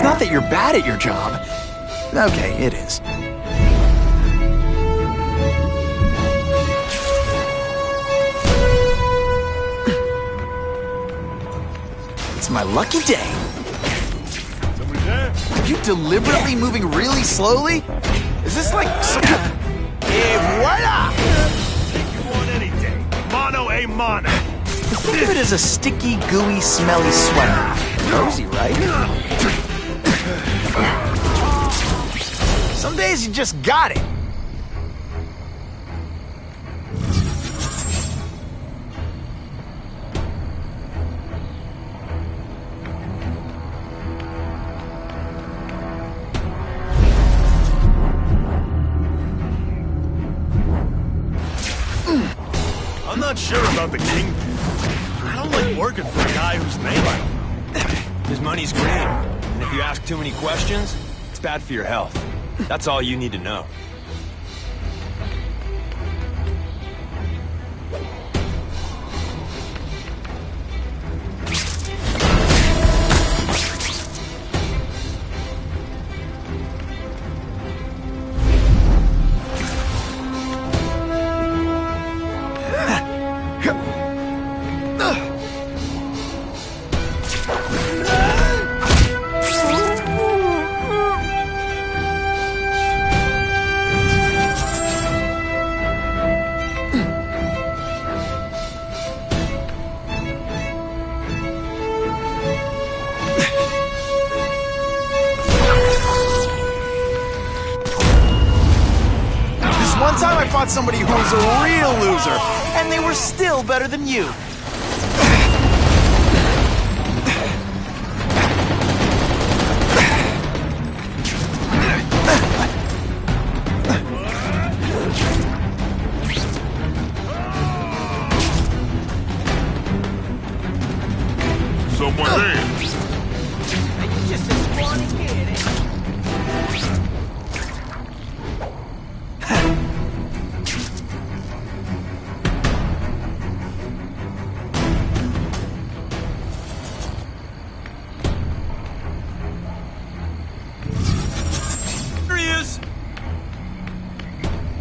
Not that you're bad at your job. Okay, it is. It's my lucky day. Somebody there? Are you deliberately moving really slowly? Is this like some... Et voila! Take you on any day. Mono a mono. Think of it as a sticky, gooey, smelly sweater. Cozy, right? Some days you just got it. I'm not sure about the Kingpin. I don't like working for a guy whose name I don't know. His money's green, and if you ask too many questions, it's bad for your health. That's all you need to know. One time I fought somebody who was a real loser, and they were still better than you. Someone there. You just a scrawny kid, eh?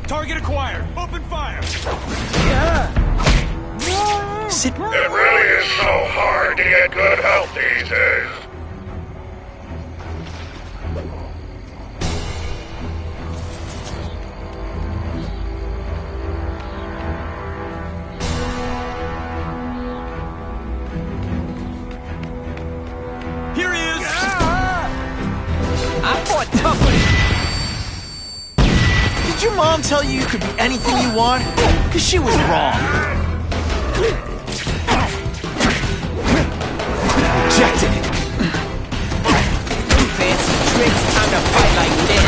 Target acquired. Open fire. Sit. It really is so hard to get good health these days. Here he is. I fought tougher. Did your mom tell you you could be anything you want? Because she was wrong. Rejected. Fancy tricks, time to fight like men.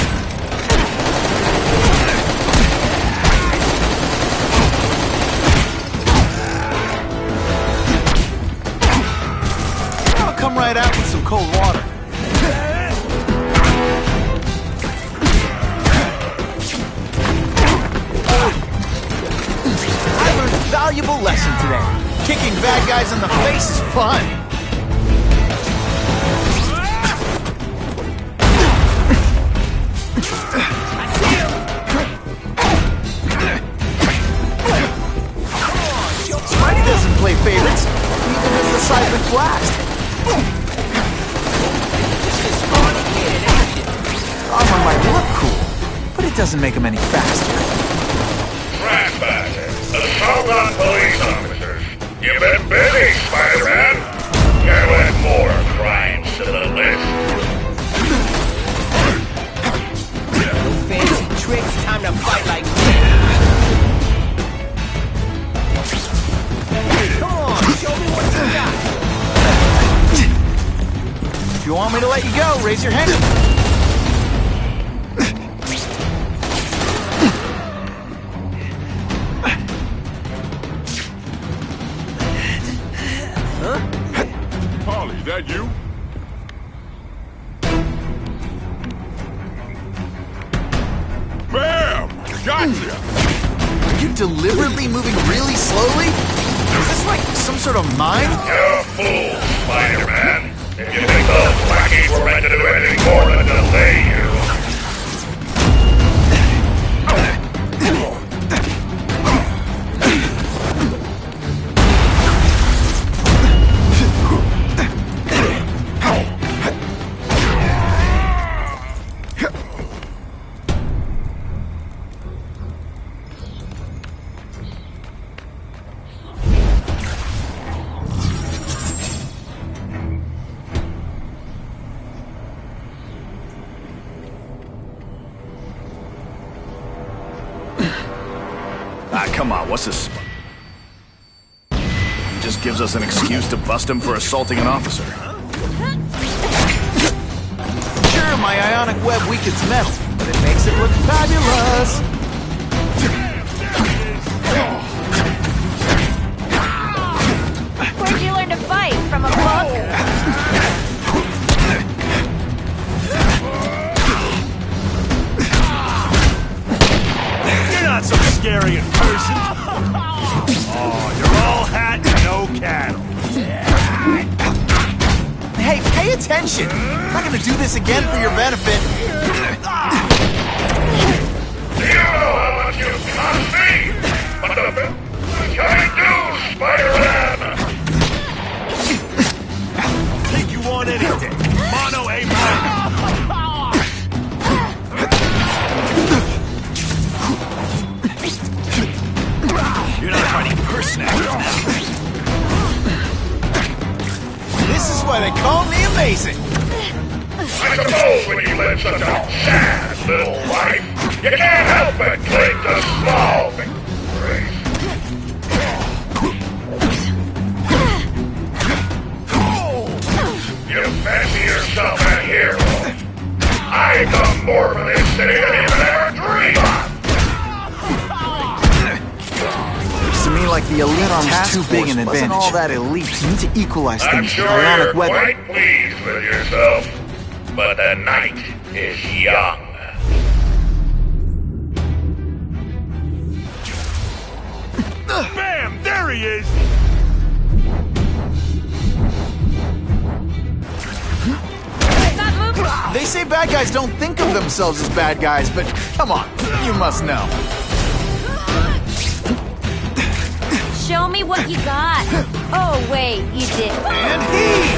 I'll come right out with some cold water. Valuable lesson today. Kicking bad guys in the face is fun. I see him. play favorites, even as the Cyclic Blast. Armor might look cool, but it doesn't make him any faster. Assault on police officers. You've been busy, Spider-Man. You'll add more crimes to the list. No fancy tricks, time to fight like me. Come on, show me what you got. If you want me to let you go, raise your hand. Harley, that you? Bam! Gotcha! Are you deliberately moving really slowly? Is this like some sort of mine? You're a fool, Spider-Man. If you think those lackeys were meant to do anything more than delay you. Come on, what's this? He just gives us an excuse to bust him for assaulting an officer. Sure, my ionic web weakens metal, but it makes it look fabulous. Where'd you learn to fight? From a book? You're not so scary in person. Oh, you're all hat and no cattle. Hey, pay attention! I'm not gonna do this again for your benefit. Do you know how much you cost me? What the can I do, Spider-Man? Think you want anything? Mono a mono. You're not fighting personages now. This is why they call me amazing. I suppose when you live such a sad little life, you can't help but cling to small victories. You fancy yourself a hero. I've done more for this city than you could ever dream of. To me, like the elite task too big an advantage. Wasn't all that elite. You need to equalize I'm things sure with ionic you're webbing. quite pleased with yourself, but the night is young. Bam! There he is! They say bad guys don't think of themselves as bad guys, but come on, you must know. Show me what you got. Oh, wait, you did. And he!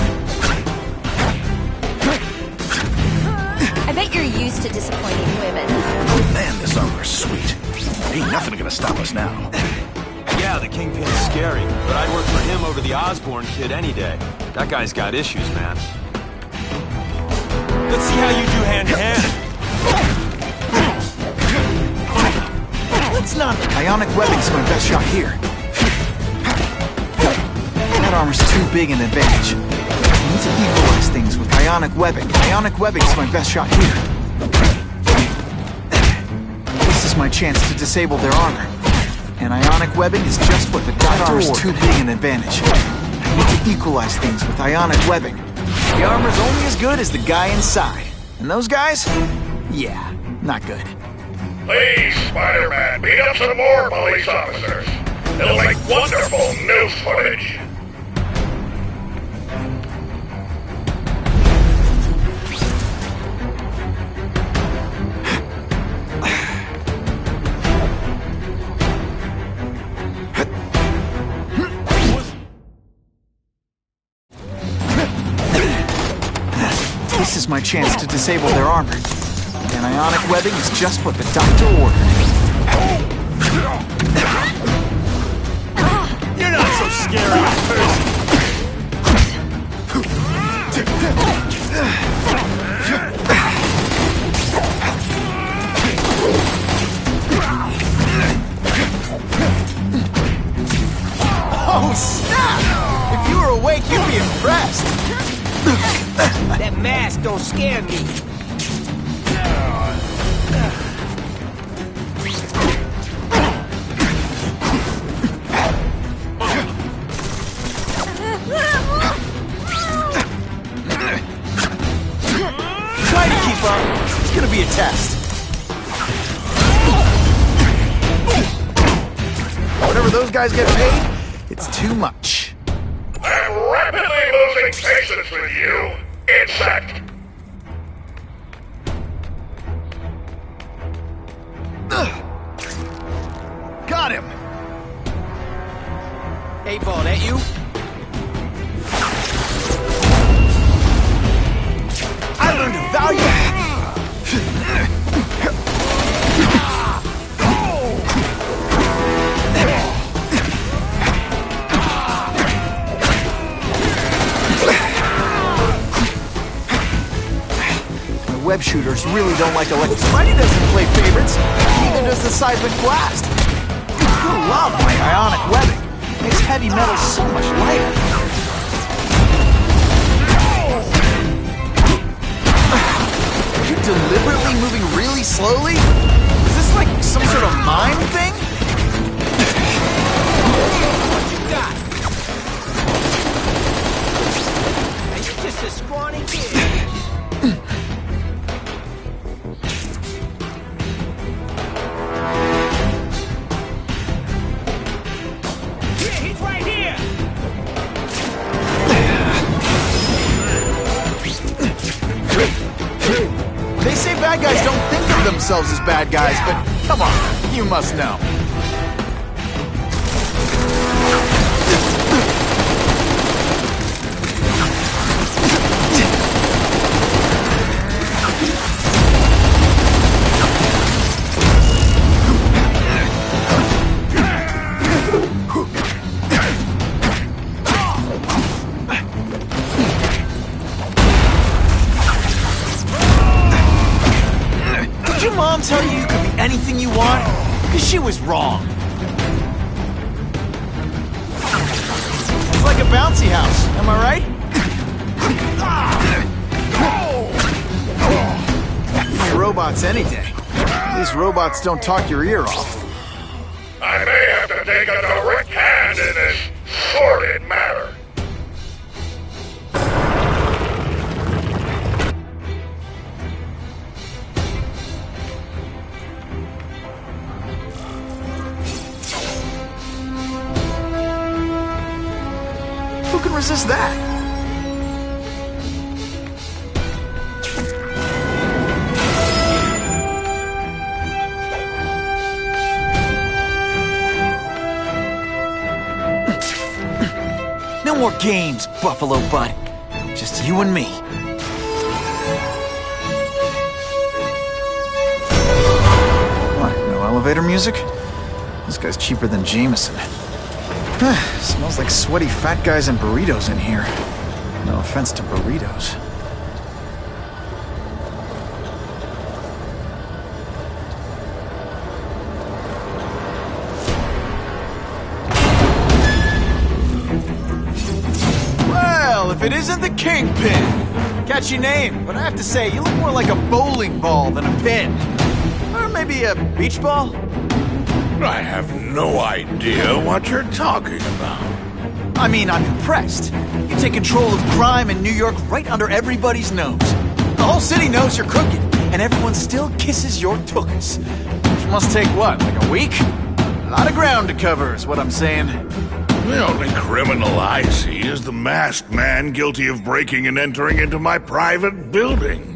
I bet you're used to disappointing women. Man, this armor's sweet. Ain't nothing gonna stop us now. Yeah, the Kingpin's scary, but I'd work for him over the Osborn kid any day. That guy's got issues, man. Let's see how you do hand-to-hand. Let's not. Ionic webbing's my best shot here. That armor's too big an advantage. I need to equalize things with ionic webbing. Ionic webbing's my best shot here. This is my chance to disable their armor. And ionic webbing is just what the doctor armor's too big an advantage. I need to equalize things with ionic webbing. The armor's only as good as the guy inside. And those guys? Yeah, not good. Please, Spider-Man, beat up some more police officers. It'll make wonderful news footage. This is my chance to disable their armor. And ionic webbing is just what the doctor ordered. You're not so scary in person. Oh, snap! If you were awake, you'd be impressed. That mask don't scare me. Try to keep up. It's gonna be a test. Whatever those guys get paid, it's too much. I'm rapidly losing patience with you, insect! Got him! Hey, ball, that you? I learned a value. Web shooters really don't like electric. Spidey doesn't play favorites. Neither does the seismic blast. You love my ionic webbing. Makes heavy metal so much lighter. Are you deliberately moving really slowly? Is this like some sort of mime thing? What you got? Are you just a scrawny kid? Bad guys don't think of themselves as bad guys, but come on, you must know. Mom tell you you could be anything you want? Because she was wrong. It's like a bouncy house, am I right? Robots any day. These robots don't talk your ear off. I may have to take a direct hand in this sordid matter. Who can resist that? No more games, Buffalo Bud. Just you and me. What, no elevator music? This guy's cheaper than Jameson. Smells like sweaty fat guys and burritos in here. No offense to burritos. Well, if it isn't the Kingpin! Catchy name, but I have to say, you look more like a bowling ball than a pin. Or maybe a beach ball? I have no idea what you're talking about. I mean, I'm impressed. You take control of crime in New York right under everybody's nose. The whole city knows you're crooked, and everyone still kisses your tuchus. Which must take, what, like a week? A lot of ground to cover is what I'm saying. The only criminal I see is the masked man guilty of breaking and entering into my private building.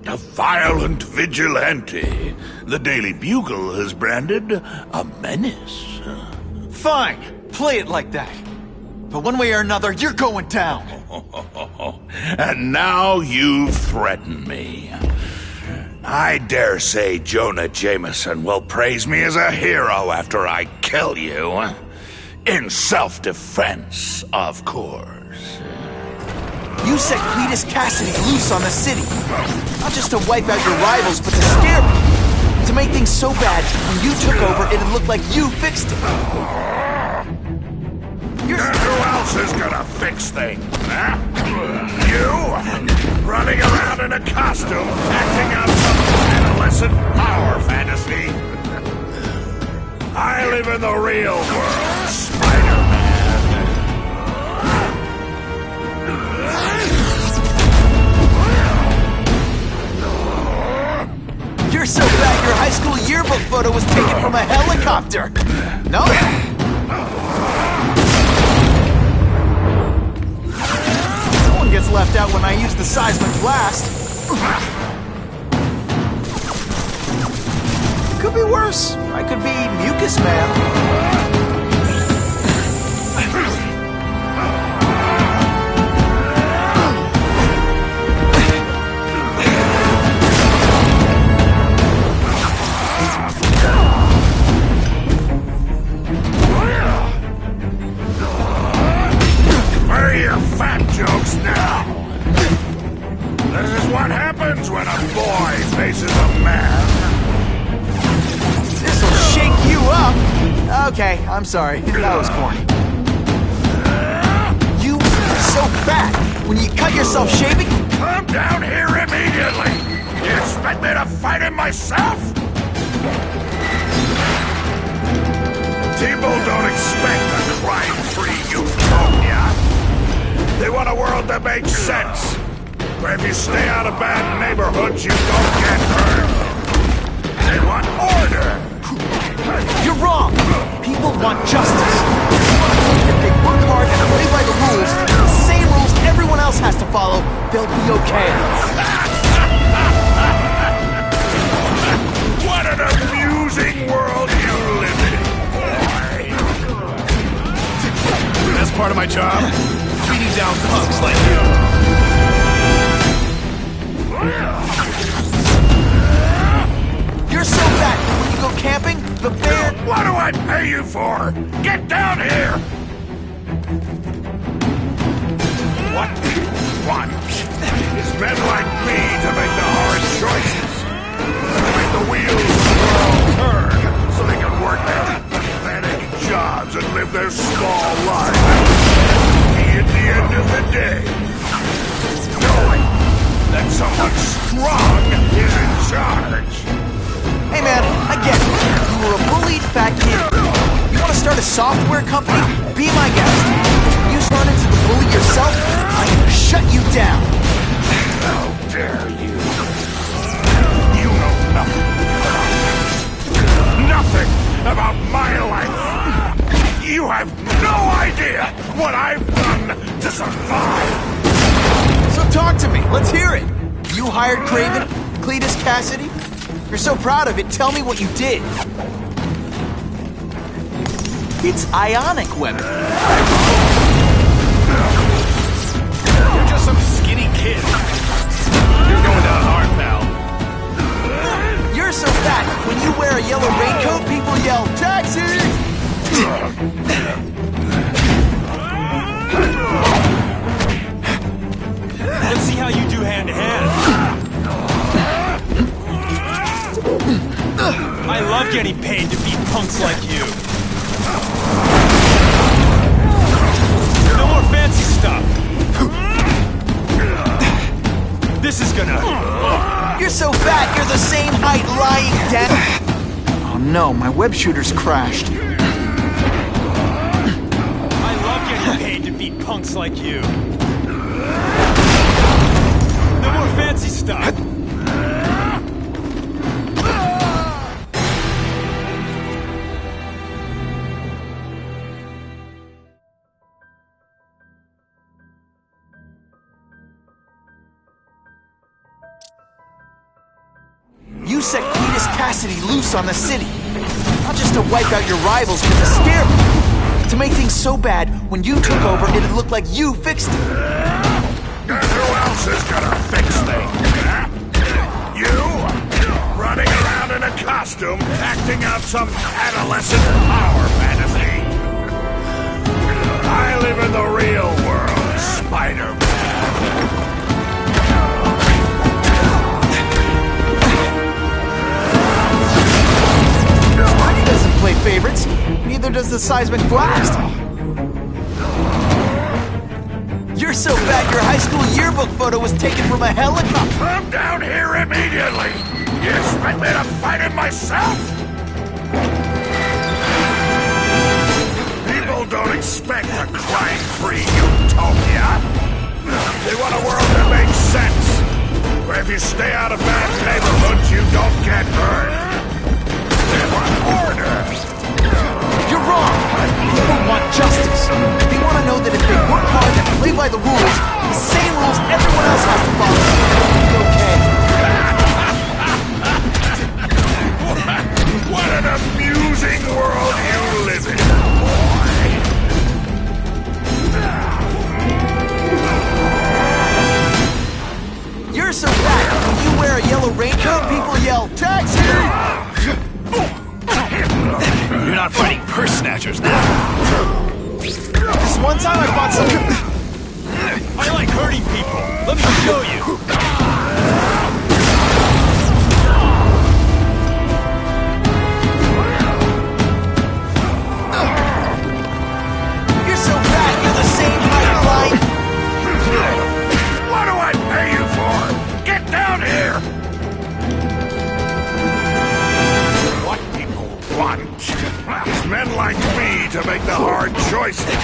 A violent vigilante. The Daily Bugle has branded a menace. Fine. Play it like that. But one way or another, you're going down. And now you threaten me. I dare say Jonah Jameson will praise me as a hero after I kill you. In self-defense, of course. You set Cletus Cassidy loose on the city. Not just to wipe out your rivals, but to scare me. To make things so bad, when you took over, it'd look like you fixed it. Who else is gonna fix things, huh? You? Running around in a costume, acting out some adolescent power fantasy. I live in the real world, Spider-Man. You're so bad your high school yearbook photo was taken from a helicopter. No? Someone gets left out when I use the seismic blast. Could be worse. I could be Mucus Man. Where are your fat jokes now? This is what happens when a boy faces a man. This'll shake you up! Okay, I'm sorry. That was corny. You are so fat! When you cut yourself shaving... Come down here immediately! You expect me to fight him myself? People don't expect a crime-free utopia. They want a world that makes sense. Where if you stay out of bad neighborhoods, you don't get hurt. They want order. You're wrong! People want justice. If they work hard and play by the rules, the same rules everyone else has to follow, they'll be okay. What an amusing world you live in, boy. The best part of my job? Beating down punks like you. You're so fat, when you go camping, the bear... What do I pay you for? Get down here! What you want is men like me to make the hard choices. To make the wheels of the world turn so they can work their pathetic jobs and live their small lives. At the end of the day, knowing that someone strong is in charge. Hey man, I get it. You were a bullied fat kid. You want to start a software company? Be my guest. When you run into the bully yourself, I can shut you down. How dare you? You know nothing. Nothing about my life. You have no idea what I've done to survive. So talk to me. Let's hear it. You hired Kraven, Cletus Cassidy? You're so proud of it, tell me what you did. It's ionic weapon. You're just some skinny kid. You're going down hard, pal. You're so fat, when you wear a yellow raincoat, people yell, "Taxi!" Let's see how you do hand-to-hand. I love getting paid to beat punks like you. No more fancy stuff. This is gonna... You're so fat, you're the same height lying down. Oh no, my web shooter's crashed. I love getting paid to beat punks like you. No more fancy stuff. You set Cletus Cassidy loose on the city. Not just to wipe out your rivals, but to scare them. To make things so bad, when you took over, it'd look like you fixed it. Who else is gonna fix things, huh? You? Running around in a costume, acting out some adolescent power fantasy. I live in the real world, Spider-Man. Spidey doesn't play favorites. Neither does the seismic blast. You're so bad your high school yearbook photo was taken from a helicopter. Come down here immediately. You expect me to fight it myself? People don't expect a crime-free utopia. They want a world that makes sense, where if you stay out of bad neighborhoods, you don't get hurt. They want order. You're wrong. People want justice. They want to know that if they work hard and play by the rules, the same rules everyone else has to follow, they'll be okay. What an amusing world you live in, boy. You're so bad. When you wear a yellow raincoat, people yell, "Taxi!" You're not fighting purse snatchers now. This one time I fought some... I like hurting people. Let me show you. You're so bad, you're the same height line. What do I pay you for? Get down here! What people want is men like me to make the hard choices.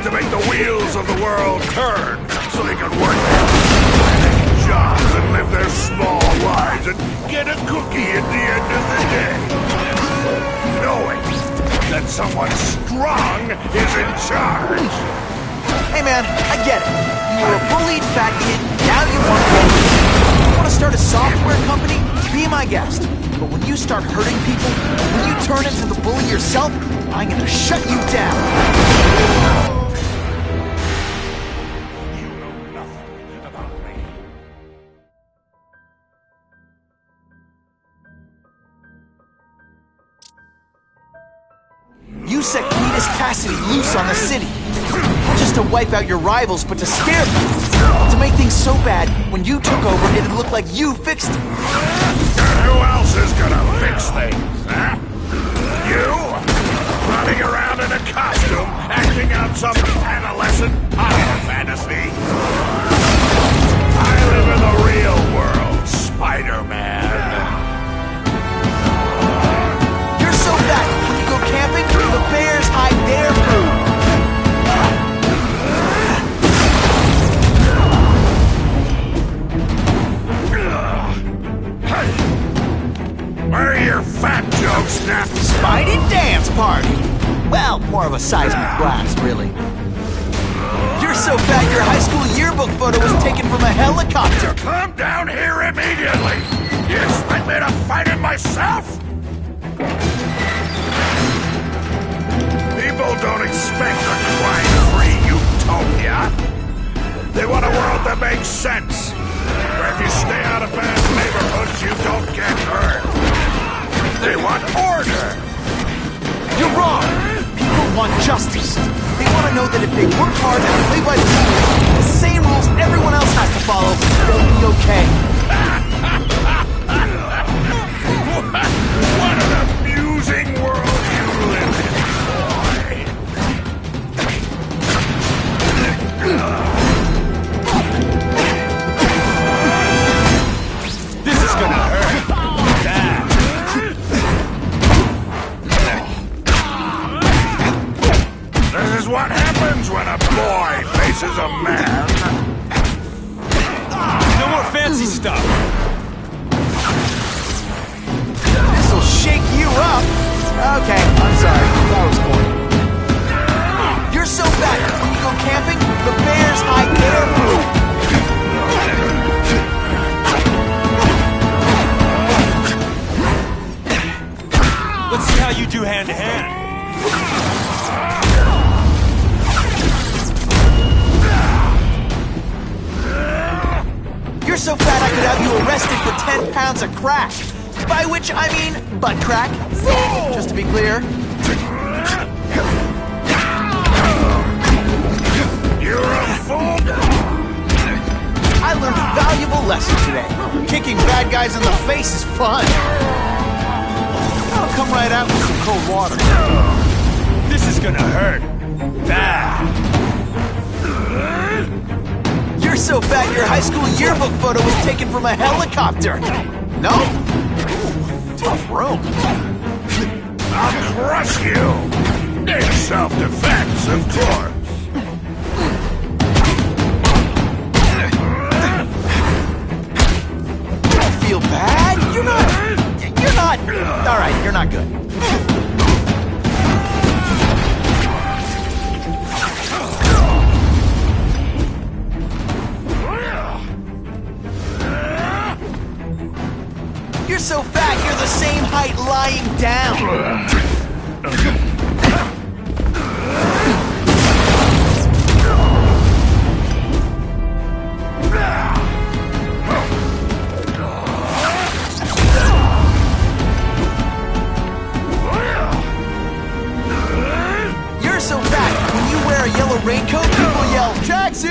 To make the wheels of the world turn so they can work their jobs and live their small lives and get a cookie at the end of the day. Knowing that someone strong is in charge. Hey man, I get it. You were a bullied fat kid, now you want to go. You want to start a software company? Be my guest. But when you start hurting people, when you turn into the bully yourself, I'm gonna shut you down. You know nothing about me. You set Cletus Cassidy loose on the city. Not just to wipe out your rivals, but to scare them. To make things so bad, when you took over, it'd look like you fixed it. Who else is gonna fix things, huh? You? Running around in a costume, acting out some adolescent power fantasy? I live in the real world, Spider-Man. You're so bad, when you go camping, the bears hide their food. Where are your fat jokes, Nap? Spidey dance party. Well, more of a seismic blast, really. You're so bad your high school yearbook photo was taken from a helicopter. Come down here immediately. You expect me to fight it myself? People don't expect a crime-free utopia. They want a world that makes sense, where if you stay out of bad neighborhoods, you don't get hurt. They want order. You're wrong. People want justice. They want to know that if they work hard and play by the rules, the same rules everyone else has to follow, they'll be okay. What an amusing world you live in, boy. This is gonna hurt. This is what happens when a boy faces a man. No more fancy stuff. This'll shake you up. Okay, I'm sorry. That was corny. You're so bad. When you go camping, the bears hide their food. Let's see how you do hand-to-hand. so fat I could have you arrested for 10 pounds of crack. By which I mean butt crack. Just to be clear. You're a fool! I learned a valuable lesson today. Kicking bad guys in the face is fun. I'll come right out with some cold water. This is gonna hurt. Bad. You're so fat your high school yearbook photo was taken from a helicopter. No? Ooh, tough room. I'll crush you! In self-defense, of course. Don't feel bad. You're not... All right, you're not good. You're so fat, you're the same height lying down. You're so fat, when you wear a yellow raincoat, people yell, "Taxi!"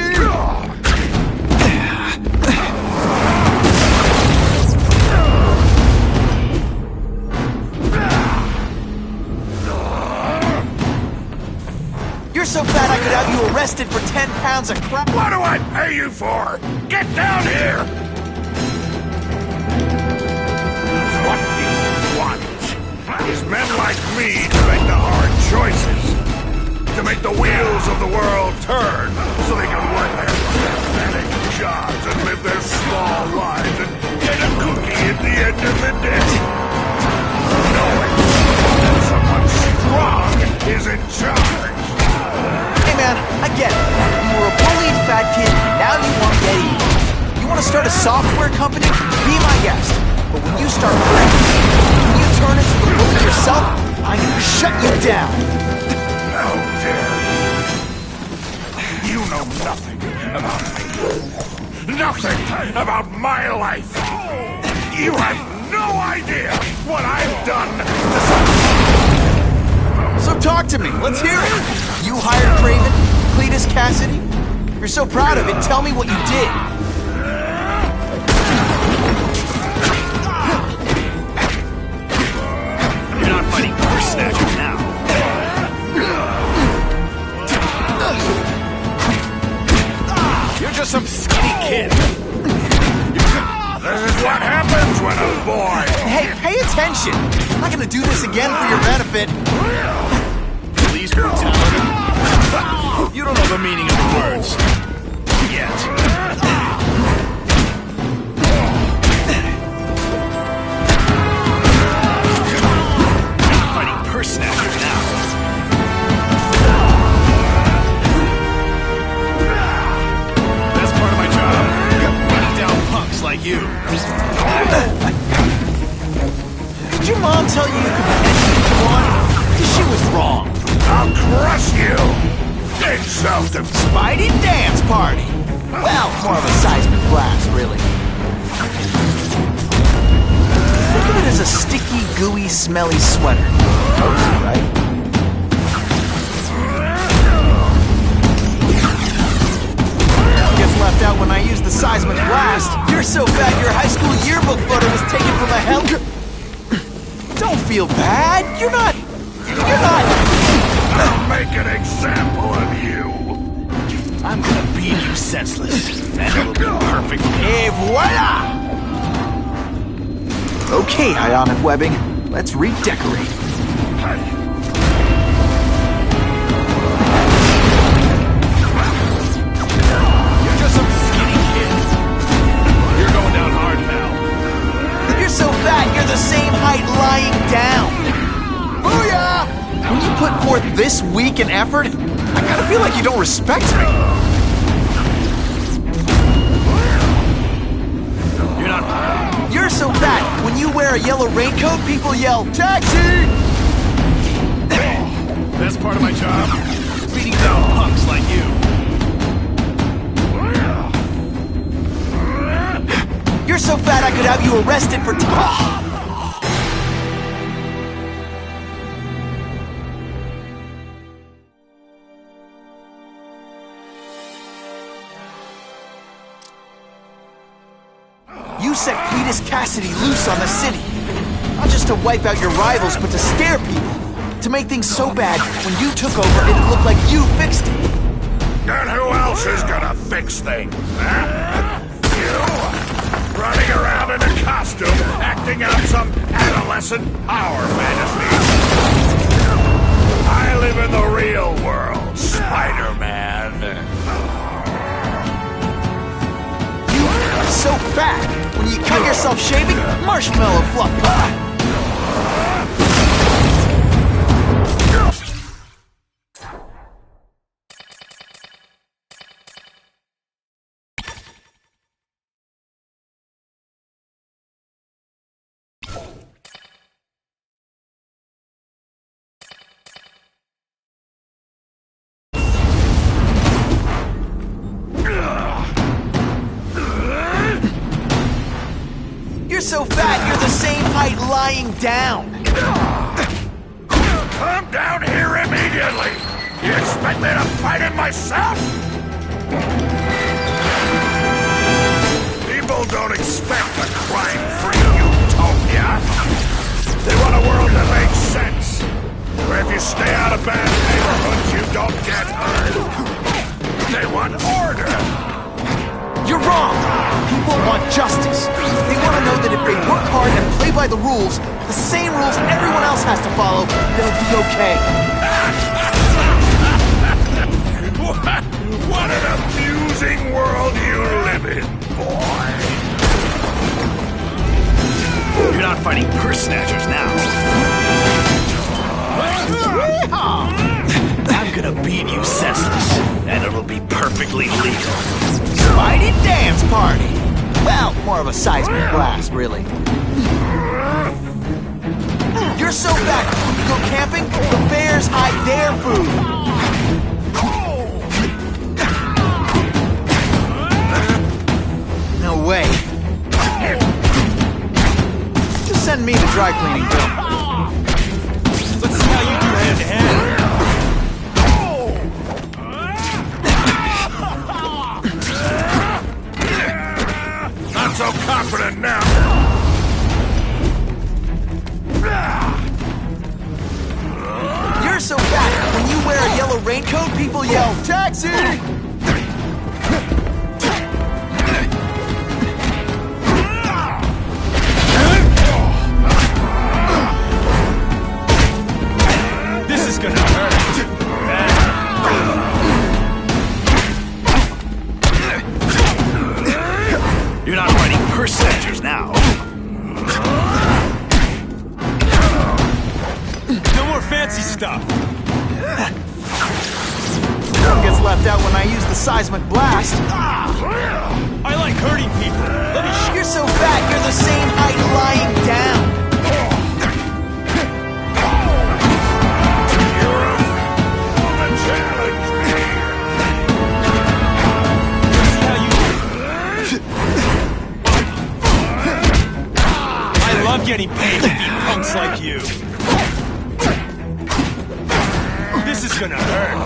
You're so fat I could have you arrested for 10 pounds of crap. What do I pay you for? Get down here! What you want is men like me to make the hard choices. To make the wheels of the world turn so they can work their pathetic jobs and live their small lives and get a cookie at the end of the day. Knowing that someone strong is in charge. Hey man, I get it. You were a bullied fat kid, and now you want to eat. You want to start a software company? Be my guest. But when you start breaking, when you turn into the bully yourself, I'm gonna shut you down. How dare you! You know nothing about me. Nothing about my life. You have no idea what I've done to So talk to me. Let's hear it. You hired Craven, Cletus Cassidy? You're so proud of it. Tell me what you did. You're not fighting Purse Snatcher now. You're just some skinny kid. This is what happens when a boy... Hey, pay attention. I'm not gonna do this again for your benefit. Police brutality? You don't know the meaning of the words. Yet. You're fighting Purse Snatcher now. Best part of my job? Running down punks like you. Did your mom tell you you could be anything you want? Because she was wrong. I'll crush you! In self-defense. Spidey dance party. Well, more of a seismic blast, really. Think of it as a sticky, gooey, smelly sweater. Right? Gets left out when I use the seismic blast. You're so fat your high school yearbook photo was taken from a hell... Don't feel bad. You're not... I'll make an example of you. I'm gonna beat you senseless. And it'll be perfect. Et voila! Okay, ionic webbing. Let's redecorate. You're just some skinny kid. You're going down hard, pal. You're so fat, you're the same height lying down. Booyah! When you put forth this week and effort, I kinda feel like you don't respect me. You're not... You're so fat, when you wear a yellow raincoat, people yell, "Taxi!" Best part of my job? Beating down punks like you. so fat I could have you arrested for You set Cletus Cassidy loose on the city. Not just to wipe out your rivals, but to scare people. To make things so bad, when you took over, it'd look like you fixed it. And who else is gonna fix things, huh? You? Running around in a costume, acting out some adolescent power fantasy. I live in the real world, Spider-Man. You are so fat. When you cut yourself shaving, marshmallow fluff. You're so fat, you're the same height lying down. Come down here immediately! You expect me to fight it myself? People don't expect a crime-free utopia. They want a world that makes sense. Where if you stay out of bad neighborhoods, you don't get hurt. They want order. You're wrong! People want justice. They want to know that if they work hard and play by the rules, the same rules everyone else has to follow, they'll be okay. What an amusing world you live in, boy! You're not fighting purse snatchers now. I'm gonna beat you senseless, and it'll be perfectly legal. Spidey dance party! Well, more of a seismic blast, really. You're so fat, when you go camping, the bears hide their food. No way. Just send me the dry cleaning bill. Let's see how you do hand-to-hand. Not so confident now. You're so fat, when you wear a yellow raincoat, people yell, "Taxi!" This is gonna hurt. You're not fighting purse snatchers now. No more fancy stuff. One gets left out when I use the seismic blast. I like hurting people. Let me You're so fat, you're the same height lying down. I'm getting paid to beat punks like you. This is gonna hurt.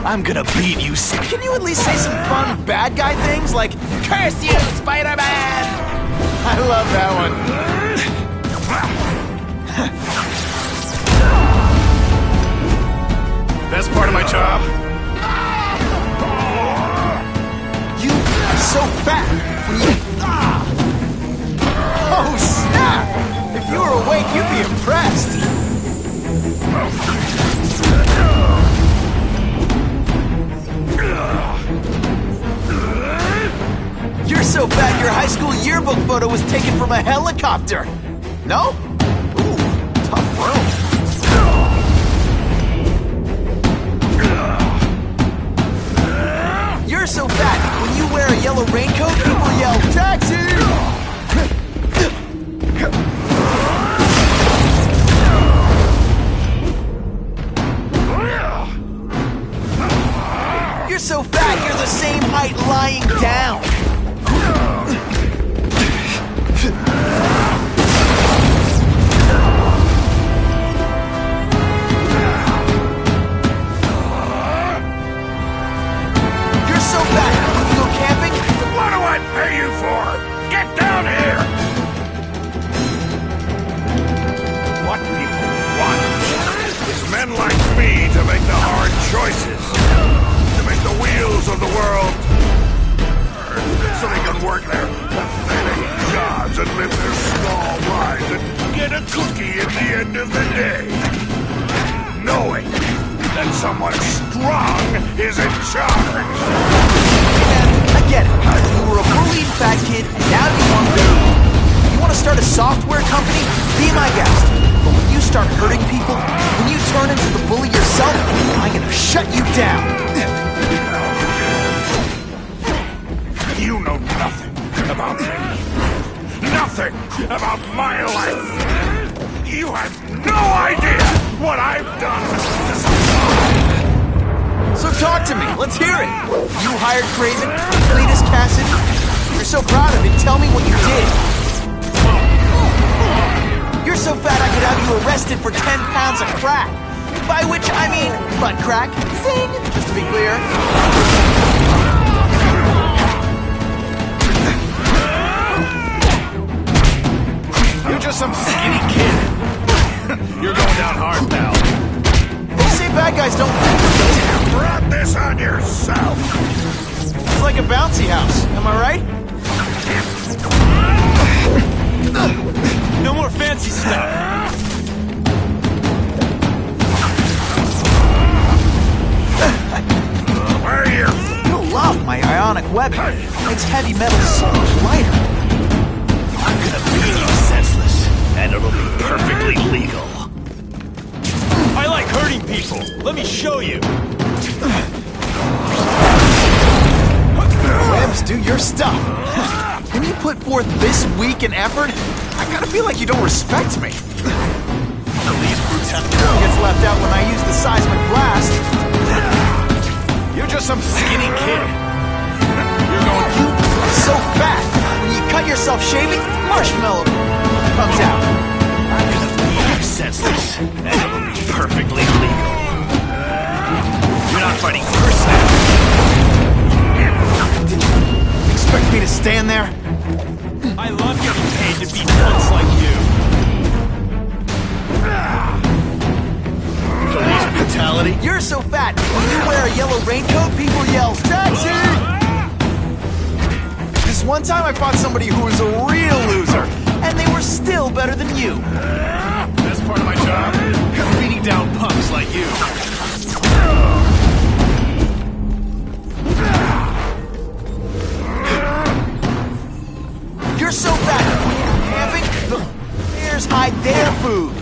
I'm gonna beat you. Can you at least say some fun bad guy things like, "Curse you, Spider-Man"? I love that one. Best part of my job? You are so fat when you... Oh, snap! If you were awake, you'd be impressed. You're so fat, your high school yearbook photo was taken from a helicopter. No? Ooh, tough room. You're so fat, when you wear a yellow raincoat, people yell, "Taxi!" You're so fat, you're the the same height lying down. You're so fat. Can you go camping? What do I pay you for? Get down here! What people want is men like me to make the hard choices. To make the wheels of the world turn so they can work their pathetic jobs and live their small lives and get a cookie at the end of the day. Knowing that someone strong is in charge. I get it. You were a bullied fat kid, and now you want to... You want to start a software company? Be my guest. But when you start hurting people, when you turn into the bully yourself, I'm gonna shut you down. You know nothing about me. Nothing about my life. You have no idea what I've done to survive. So talk to me. Let's hear it. You hired Craven, Cletus Cassidy. You're so proud of it. Tell me what you did. You're so fat I could have you arrested for 10 pounds of crack. By which I mean butt crack. Zing! Just to be clear. You're just some skinny kid. You're going down hard, pal. They say bad guys don't... You brought this on yourself. It's like a bouncy house. Am I right? No more fancy stuff. Where are you? You'll love my ionic webbing. It makes heavy metal so much lighter. I'm gonna beat you senseless, and it'll be perfectly legal. I like hurting people. Let me show you. Webs, do your stuff. When you put forth this week an effort, I gotta feel like you don't respect me. Police brutality Gets left out when I use the seismic blast. You're just some skinny kid. You're going... You are so fat. When you cut yourself shaving, marshmallow comes out. I'm gonna beat you senseless, and it'll be perfectly legal. You're not fighting first now. Did you expect me to stand there? I love getting paid to beat punks like you. Police brutality. You're so fat. When you wear a yellow raincoat, people yell, "Taxi!" This one time I fought somebody who was a real loser, and they were still better than you. That's part of my job. Beating down punks like you. You're so fat. When you're camping, the bears hide their food.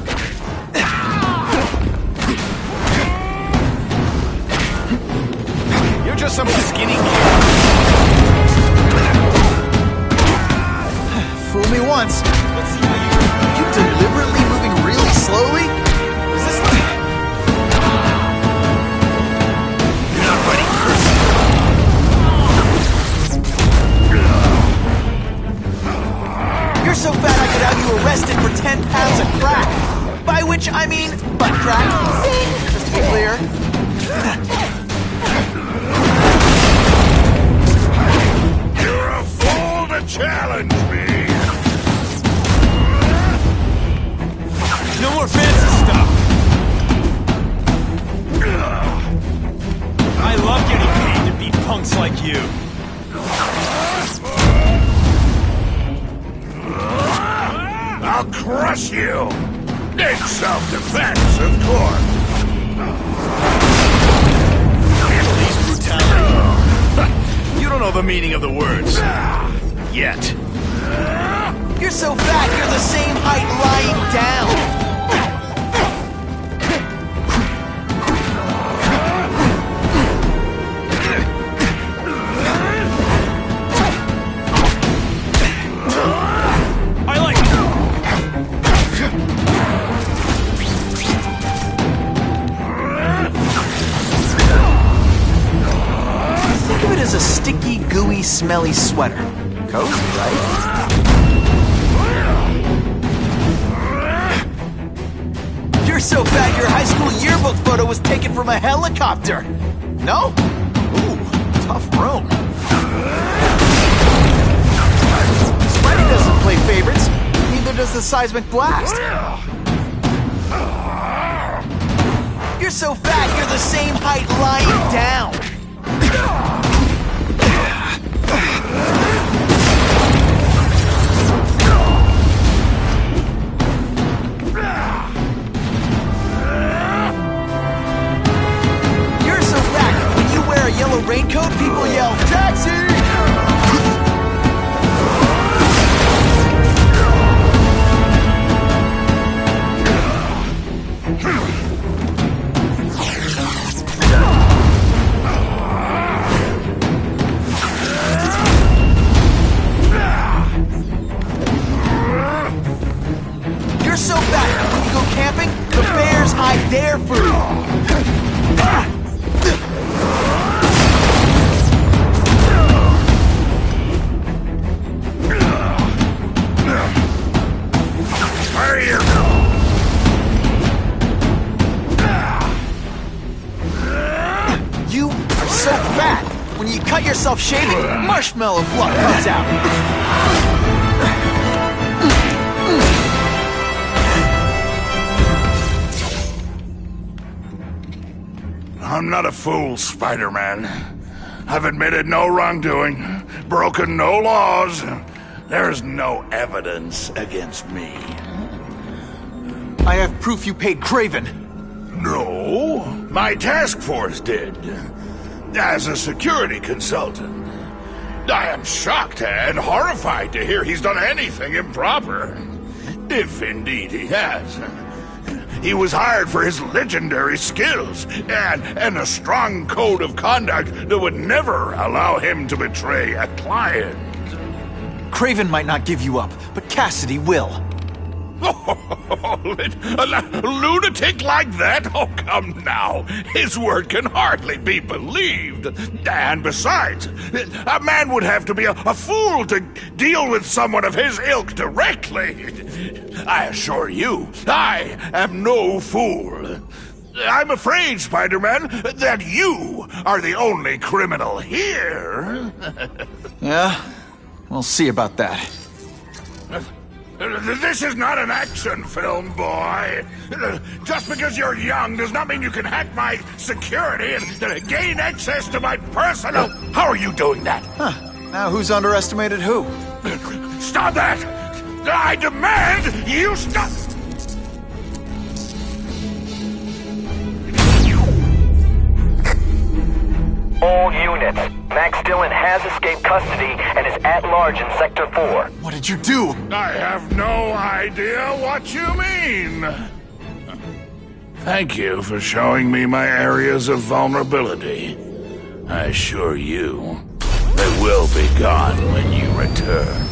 You're just some skinny kid. Fool me once. Let's see how You deliberately moving really slowly? Is this like... You're not fighting first. You're so fat I could have you arrested for 10 pounds of crack. By which I mean butt crack. Zing! Just to be clear. You're a fool to challenge me. No more fancy stuff. I love getting paid to beat punks like you. I'll crush you! In self-defense, of course! Police brutality. You don't know the meaning of the words. Yet. You're so fat, you're the same height lying down. Think of it as a smelly, smelly sweater. Cozy, right? You're so fat your high school yearbook photo was taken from a helicopter. No? Ooh, tough room. Spidey doesn't play favorites. Neither does the seismic blast. You're so fat you're the same height lying down. You're so fat when you wear a yellow raincoat, people yell, "Taxi!" You're so fat when you go camping, the bears hide their food. You are so fat when you cut yourself shaving, marshmallow fluff comes out. I'm not a fool, Spider-Man. I've admitted no wrongdoing, broken no laws. There's no evidence against me. I have proof you paid Kraven. No, my task force did. As a security consultant. I am shocked and horrified to hear he's done anything improper. If indeed he has. He was hired for his legendary skills and a strong code of conduct that would never allow him to betray a client. Kraven might not give you up, but Cassidy will. A lunatic like that? Oh, come now. His word can hardly be believed. And besides, a man would have to be a fool to deal with someone of his ilk directly. I assure you, I am no fool. I'm afraid, Spider-Man, that you are the only criminal here. Yeah? We'll see about that. This is not an action film, boy. Just because you're young does not mean you can hack my security and gain access to my personal... How are you doing that? Huh. Now who's underestimated who? Stop that! I demand you stop... All units. Max Dillon has escaped custody and is at large in Sector 4. What did you do? I have no idea what you mean. Thank you for showing me my areas of vulnerability. I assure you, they will be gone when you return.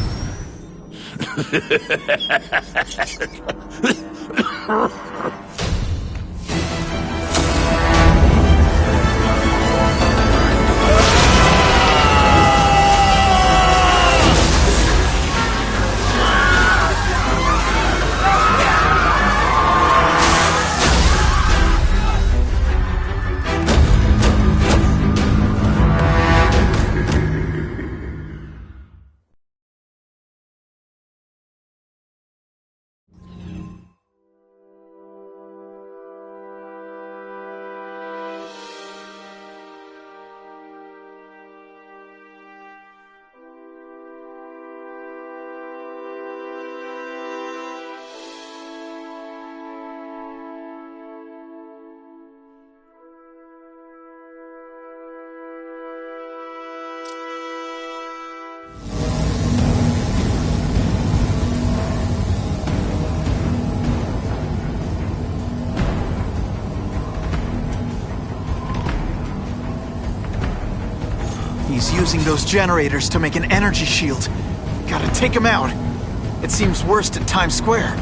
He's using those generators to make an energy shield. Gotta take him out. It seems worst at Times Square.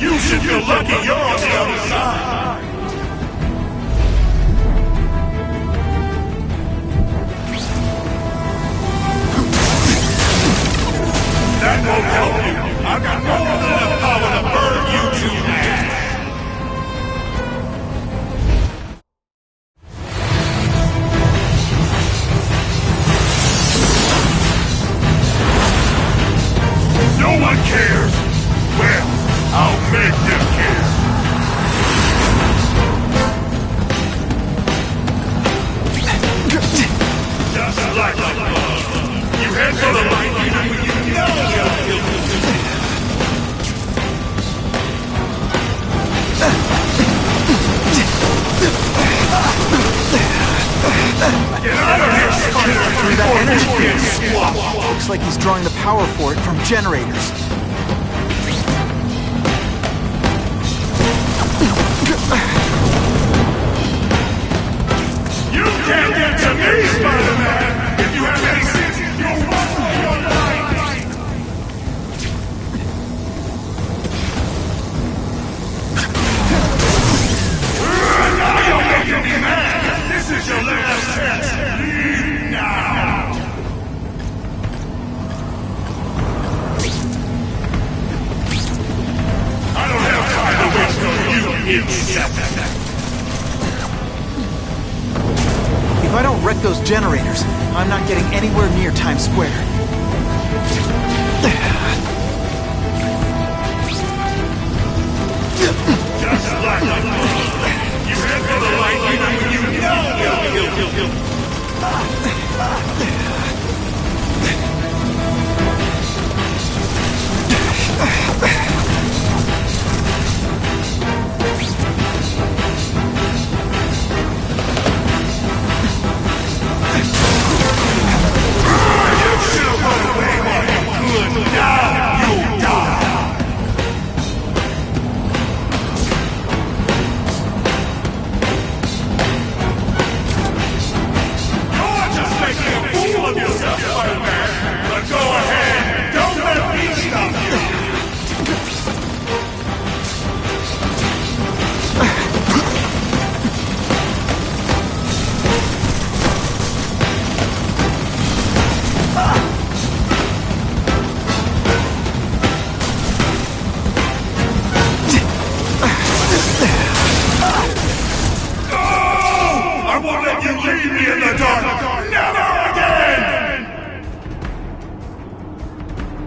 You should feel lucky you're on the other side. That won't help you. I've got more than enough power to burn you to ash. No one cares. Well, I'll make them care. Just like a bug. You head for the light even when you know you're guilty. Get out of here, Spider! That energy looks like he's drawing the power for it from generators. You can't get to me, Spider-Man! If you have any sense, you'll run for your life! Now you're making me mad! This is your last chance! Leave now! I don't have time to waste on you, insect! If I don't wreck those generators, I'm not getting anywhere near Times Square. Just like a bug. You head for the light even when you know you'll.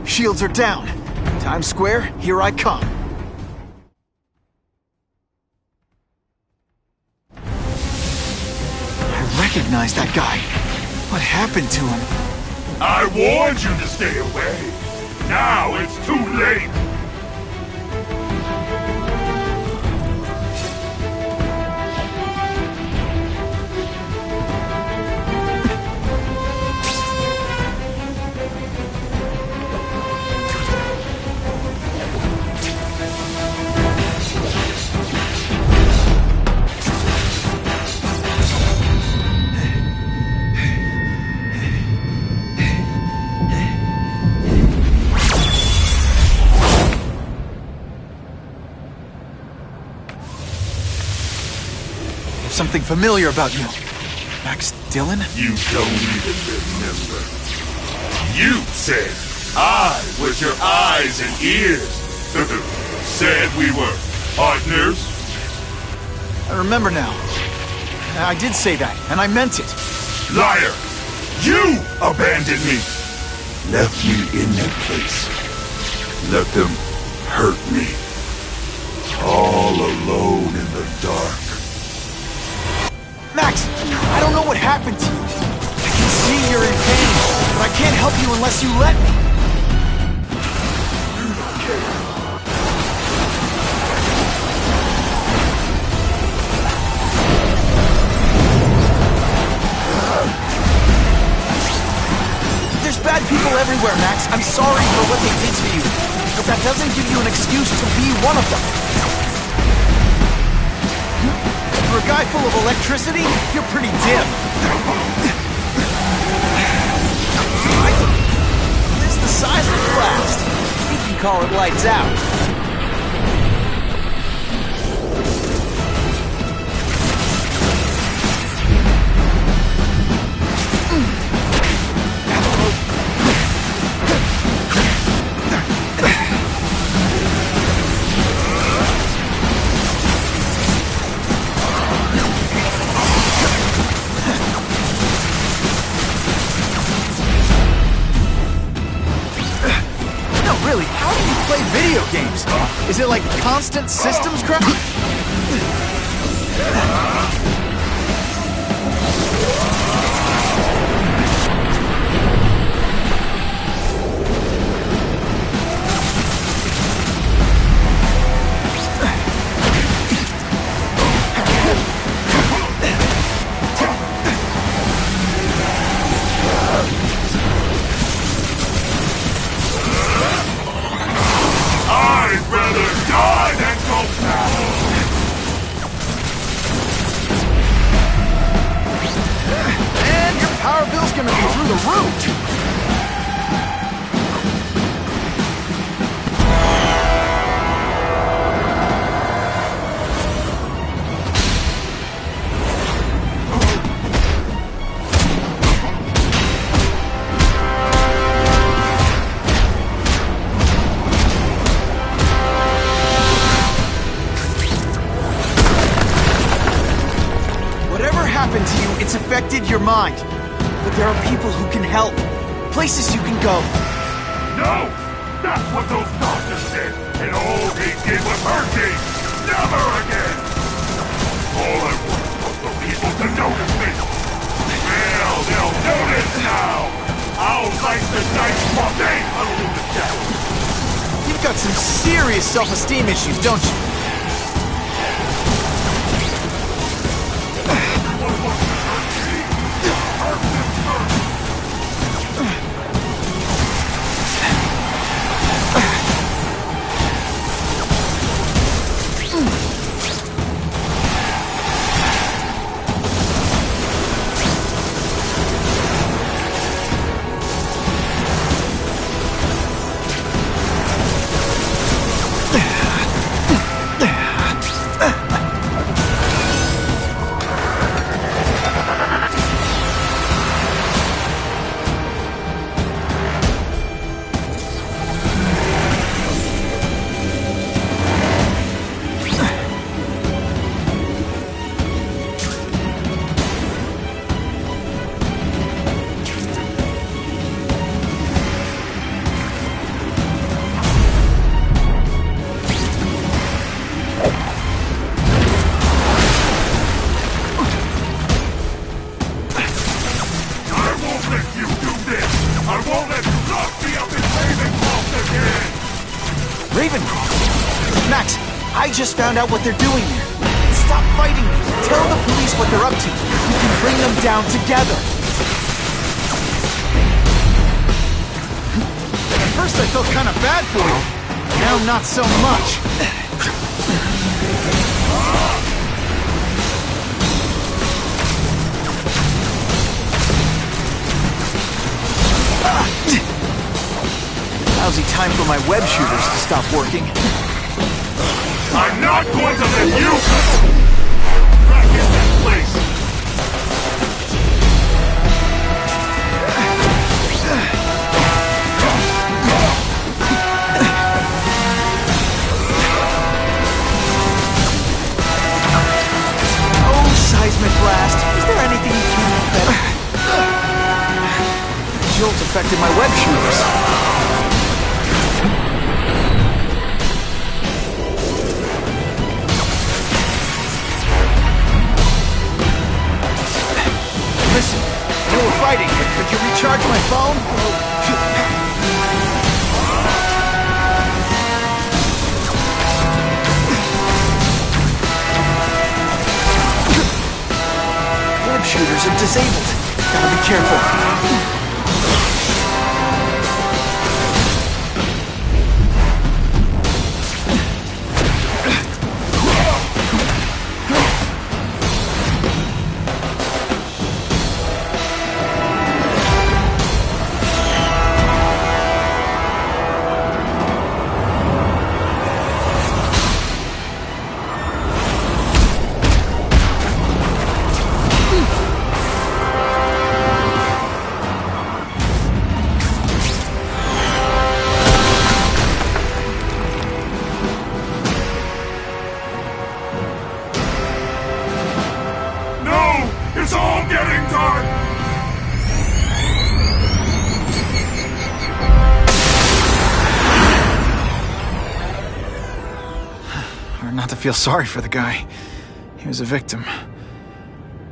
Shields are down. Times Square, here I come. I recognize that guy. What happened to him? I warned you to stay away. Now it's too late. Something familiar about you. Max Dillon? You don't even remember. You said I was your eyes and ears. Said we were partners. I remember now. I did say that, and I meant it. Liar! You abandoned me! Left me in that place. Let them hurt me. All alone in the dark. Max, I don't know what happened to you. I can see you're in pain, but I can't help you unless you let me. You don't care. There's bad people everywhere, Max. I'm sorry for what they did to you, but that doesn't give you an excuse to be one of them. For a guy full of electricity, you're pretty dim. It's the size of the blast. You can call it lights out. Is it like constant systems crash? I'd rather die than go battle! And your power bill's gonna be through the roof! Happened to you, it's affected your mind. But there are people who can help. Places you can go. No! That's what those doctors did! And all they did was hurt me! Never again! All I wanted was for people to notice me! Well, they'll notice now! I'll slice the dice while they huddle the devil! You've got some serious self-esteem issues, don't you? I just found out what they're doing there. Stop fighting me. Tell the police what they're up to. We can bring them down together. At first I felt kind of bad for you. Now not so much. Lousy time for my web shooters to stop working. I'm not going to let you back in that place! Oh, seismic blast. Is there anything you can do better? The jolt affected my web shooters. Listen, you were fighting. Could you recharge my phone? Web shooters are disabled. Gotta be careful. Or not to feel sorry for the guy. He was a victim.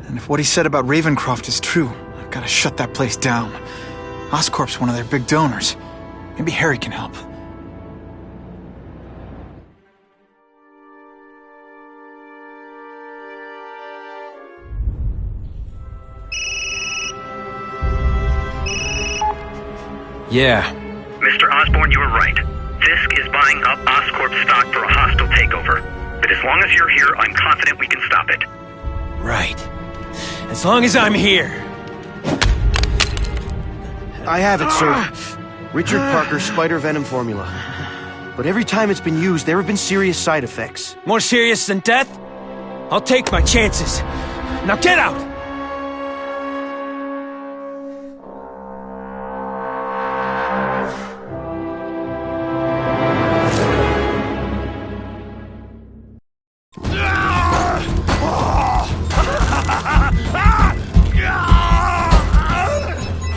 And if what he said about Ravencroft is true, I've got to shut that place down. Oscorp's one of their big donors. Maybe Harry can help. Yeah. Mr. Osborn, you were right. Fisk is buying up Oscorp stock for a hostile takeover. But as long as you're here, I'm confident we can stop it. Right. As long as I'm here. I have it, sir. Richard Parker's spider venom formula. But every time it's been used, there have been serious side effects. More serious than death? I'll take my chances. Now get out!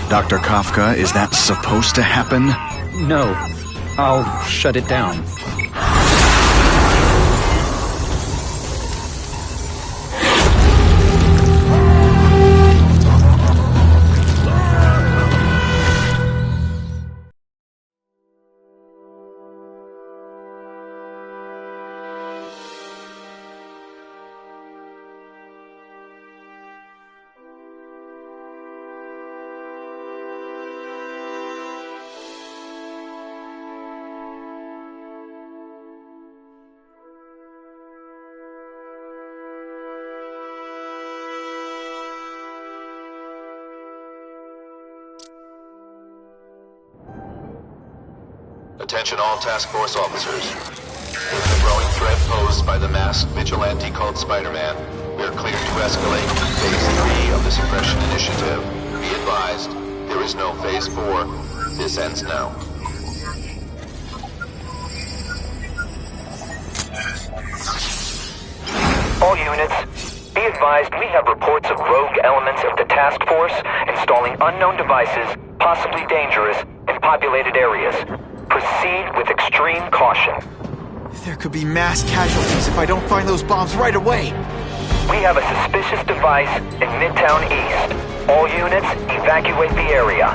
Dr. Kafka, is that supposed to happen? No. I'll shut it down. Attention all task force officers. Given the growing threat posed by the masked vigilante called Spider-Man, we are cleared to escalate Phase 3 of the Suppression Initiative. Be advised, there is no Phase 4. This ends now. All units, be advised we have reports of rogue elements of the task force installing unknown devices, possibly dangerous, in populated areas. Proceed with extreme caution. There could be mass casualties if I don't find those bombs right away. We have a suspicious device in Midtown East. All units, evacuate the area.